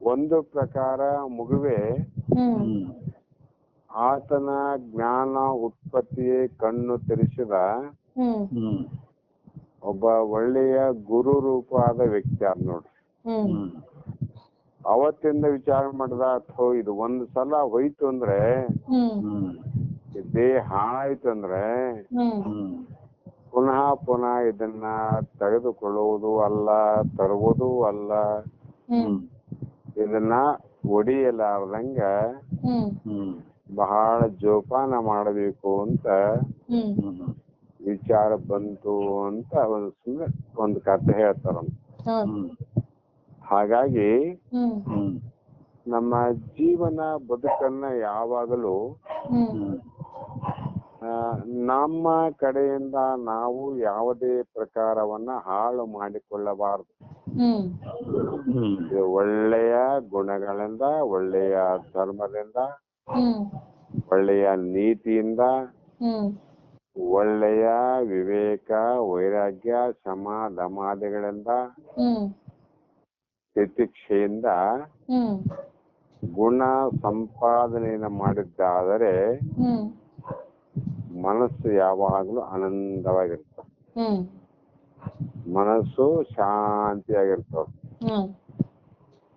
ಒಂದು ಪ್ರಕಾರ ಮಗುವೆ ಹ್ಮ್ ಹ್ಮ್ ಆತನ ಜ್ಞಾನ ಉತ್ಪತ್ತಿಯೇ ಕಣ್ಣು ತೆರೆಸಿದ ಹ್ಮ್ ಹ್ಮ್ ಒಬ್ಬ ಒಳ್ಳೆಯ ಗುರು ರೂಪ ಆದ ವ್ಯಕ್ತಿ ಆದ ನೋಡ್ರಿ. ಹ್ಮ್ ಹ್ಮ್ ಅವತ್ತಿಂದ ವಿಚಾರ ಮಾಡಿದ, ಅಥೋ ಇದು ಒಂದು ಸಲ ಹೋಯ್ತು ಅಂದ್ರೆ, ಹ್ಮ್ ಹ್ಮ್ ಈ ದೇಹ ಹಾಳಾಯ್ತು ಅಂದ್ರೆ ಹ್ಮ್ ಹ್ಮ್ ಪುನಃ ಪುನಃ ಇದನ್ನ ತೆಗೆದುಕೊಳ್ಳುವುದು ಅಲ್ಲ, ತರುವುದು ಅಲ್ಲ, ಹ್ಮ್ ಇದನ್ನ ಒಡೆಯಲಾರ್ದಂಗ ಹ್ಮ್ ಹ್ಮ್ ಬಹಳ ಜೋಪಾನ ಮಾಡಬೇಕು ಅಂತ ಹ್ಮ್ ಹ್ಮ್ ವಿಚಾರ ಬಂತು ಅಂತ ಸುಮ್ಮನೆ ಒಂದು ಕಥೆ ಹೇಳ್ತಾರಂತ. ಹೌದು. ಹ್ಮ್ ಹಾಗಾಗಿ ಹ್ಮ್ ಹ್ಮ್ ನಮ್ಮ ಜೀವನ ಬದುಕನ್ನ ಯಾವಾಗಲೂ ಹ್ಮ್ ಆ, ನಮ್ಮ ಕಡೆಯಿಂದ ನಾವು ಯಾವುದೇ ಪ್ರಕಾರವನ್ನ ಹಾಳು ಮಾಡಿಕೊಳ್ಳಬಾರದು. ಹ್ಮ್ ಹ್ಮ್ ಇದು ಒಳ್ಳೆಯ ಗುಣಗಳಿಂದ, ಒಳ್ಳೆಯ ಧರ್ಮದಿಂದ, ಹ್ಮ್ ಒಳ್ಳೆಯ ನೀತಿಯಿಂದ, ಹ್ಮ್ ಒಳ್ಳೆಯ ವಿವೇಕ, ವೈರಾಗ್ಯ, ಶಮ ದಮಾದಿಗಳಿಂದ, ಹ್ಮ್ ತಿತಿಕ್ಷೆಯಿಂದ ಹ್ಮ್ ಗುಣ ಸಂಪಾದನೆಯನ್ನು ಮಾಡಿದ್ದಾದರೆ ಹ್ಮ್ ಮನಸ್ಸು ಯಾವಾಗಲೂ ಆನಂದವಾಗಿರ್ತದೆ, ಹ್ಮ್ ಮನಸ್ಸು ಶಾಂತಿಯಾಗಿರ್ತದೆ. ಹ್ಮ್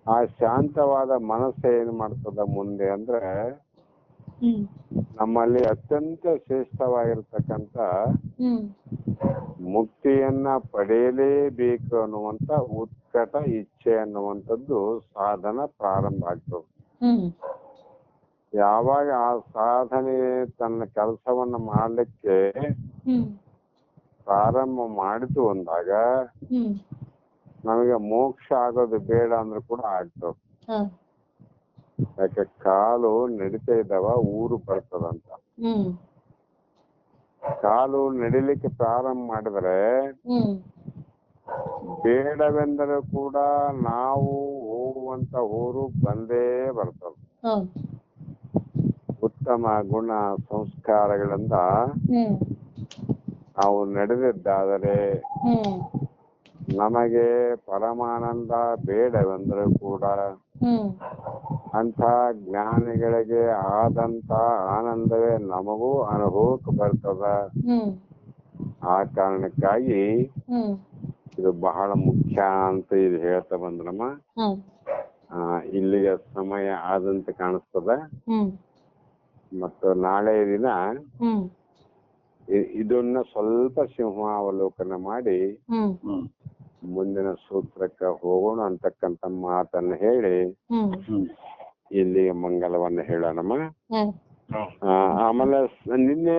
ಆ ಶಾಂತವಾದ ಮನಸ್ಸು ಏನ್ ಮಾಡ್ತದ ಮುಂದೆ ಅಂದ್ರೆ, ಹ್ಮ್ ನಮ್ಮಲ್ಲಿ ಅತ್ಯಂತ ಶ್ರೇಷ್ಠವಾಗಿರ್ತಕ್ಕಂಥ ಹ್ಮ್ ಮುಕ್ತಿಯನ್ನ ಪಡೆಯಲೇಬೇಕು ಅನ್ನುವಂತ ಉತ್ಕಟ ಇಚ್ಛೆ ಅನ್ನುವಂಥದ್ದು ಸಾಧನ ಪ್ರಾರಂಭ ಆಗ್ತದೆ. ಹ್ಮ್ ಯಾವಾಗ ಆ ಸಾಧನೆ ತನ್ನ ಕೆಲಸವನ್ನ ಮಾಡ್ಲಿಕ್ಕೆ ಹ್ಮ್ ಪ್ರಾರಂಭ ಮಾಡಿತು ಅಂದಾಗ ಹ್ಮ್ ನಮಗೆ ಮೋಕ್ಷ ಆಗೋದು ಬೇಡ ಅಂದ್ರೂ ಕೂಡ ಆಗ್ತದೆ. ಹೌದು. ಯಾಕೆ ಕಾಲು ನಡಿತಾ ಇದ್ದಾವ ಊರು ಬರ್ತದಂತ. ಹ್ಮ್ ಕಾಲು ನಡಿಲಿಕ್ಕೆ ಪ್ರಾರಂಭ ಮಾಡಿದ್ರೆ ಹ್ಮ್ ಬೇಡವೆಂದರೂ ಕೂಡ ನಾವು ಹೋಗುವಂತ ಊರು ಬಂದೇ ಬರ್ತದೆ. ಹೌದು. ಉತ್ತಮ ಗುಣ ಸಂಸ್ಕಾರಗಳಿಂದ ಹ್ಮ್ ನಾವು ನಡೆದಿದ್ದಾದರೆ ಹ್ಮ್ ನಮಗೆ ಪರಮಾನಂದ ಬೇಡವೆಂದರೂ ಕೂಡ ಹ್ಮ್ ಅಂತ ಜ್ಞಾನಿಗಳಿಗೆ ಆದಂತ ಆನಂದವೇ ನಮಗೂ ಅನುಭವಕ್ಕೆ ಬರ್ತದ. ಹ್ಮ್ ಆ ಕಾರಣಕ್ಕಾಗಿ ಹ್ಮ್ ಇದು ಬಹಳ ಮುಖ್ಯ ಅಂತ ಇದು ಹೇಳ್ತಾ ಬಂದ್ರಮ್ಮ. ಹೌದು. ಇಲ್ಲಿಗೆ ಸಮಯ ಆದಂತೆ ಕಾಣಿಸ್ತದ. ಹ್ಮ್ ಮತ್ತು ನಾಳೆ ದಿನ ಹ್ಮ್ ಇದನ್ನ ಸ್ವಲ್ಪ ಸಿಂಹಾವಲೋಕನ ಮಾಡಿ ಹ್ಮ್ ಹ್ಮ್ ಮುಂದಿನ ಸೂತ್ರಕ್ಕೆ ಹೋಗೋಣ ಅಂತಕ್ಕಂಥ ಮಾತನ್ನ ಹೇಳಿ ಹ್ಮ್ ಹ್ಮ್ ಇಲ್ಲಿಗೆ ಮಂಗಲವನ್ನ ಹೇಳೋಣಮ್ಮ. ಹೌದು. ಹ್ಮ್ ಆಮೇಲೆ ನಿನ್ನೆ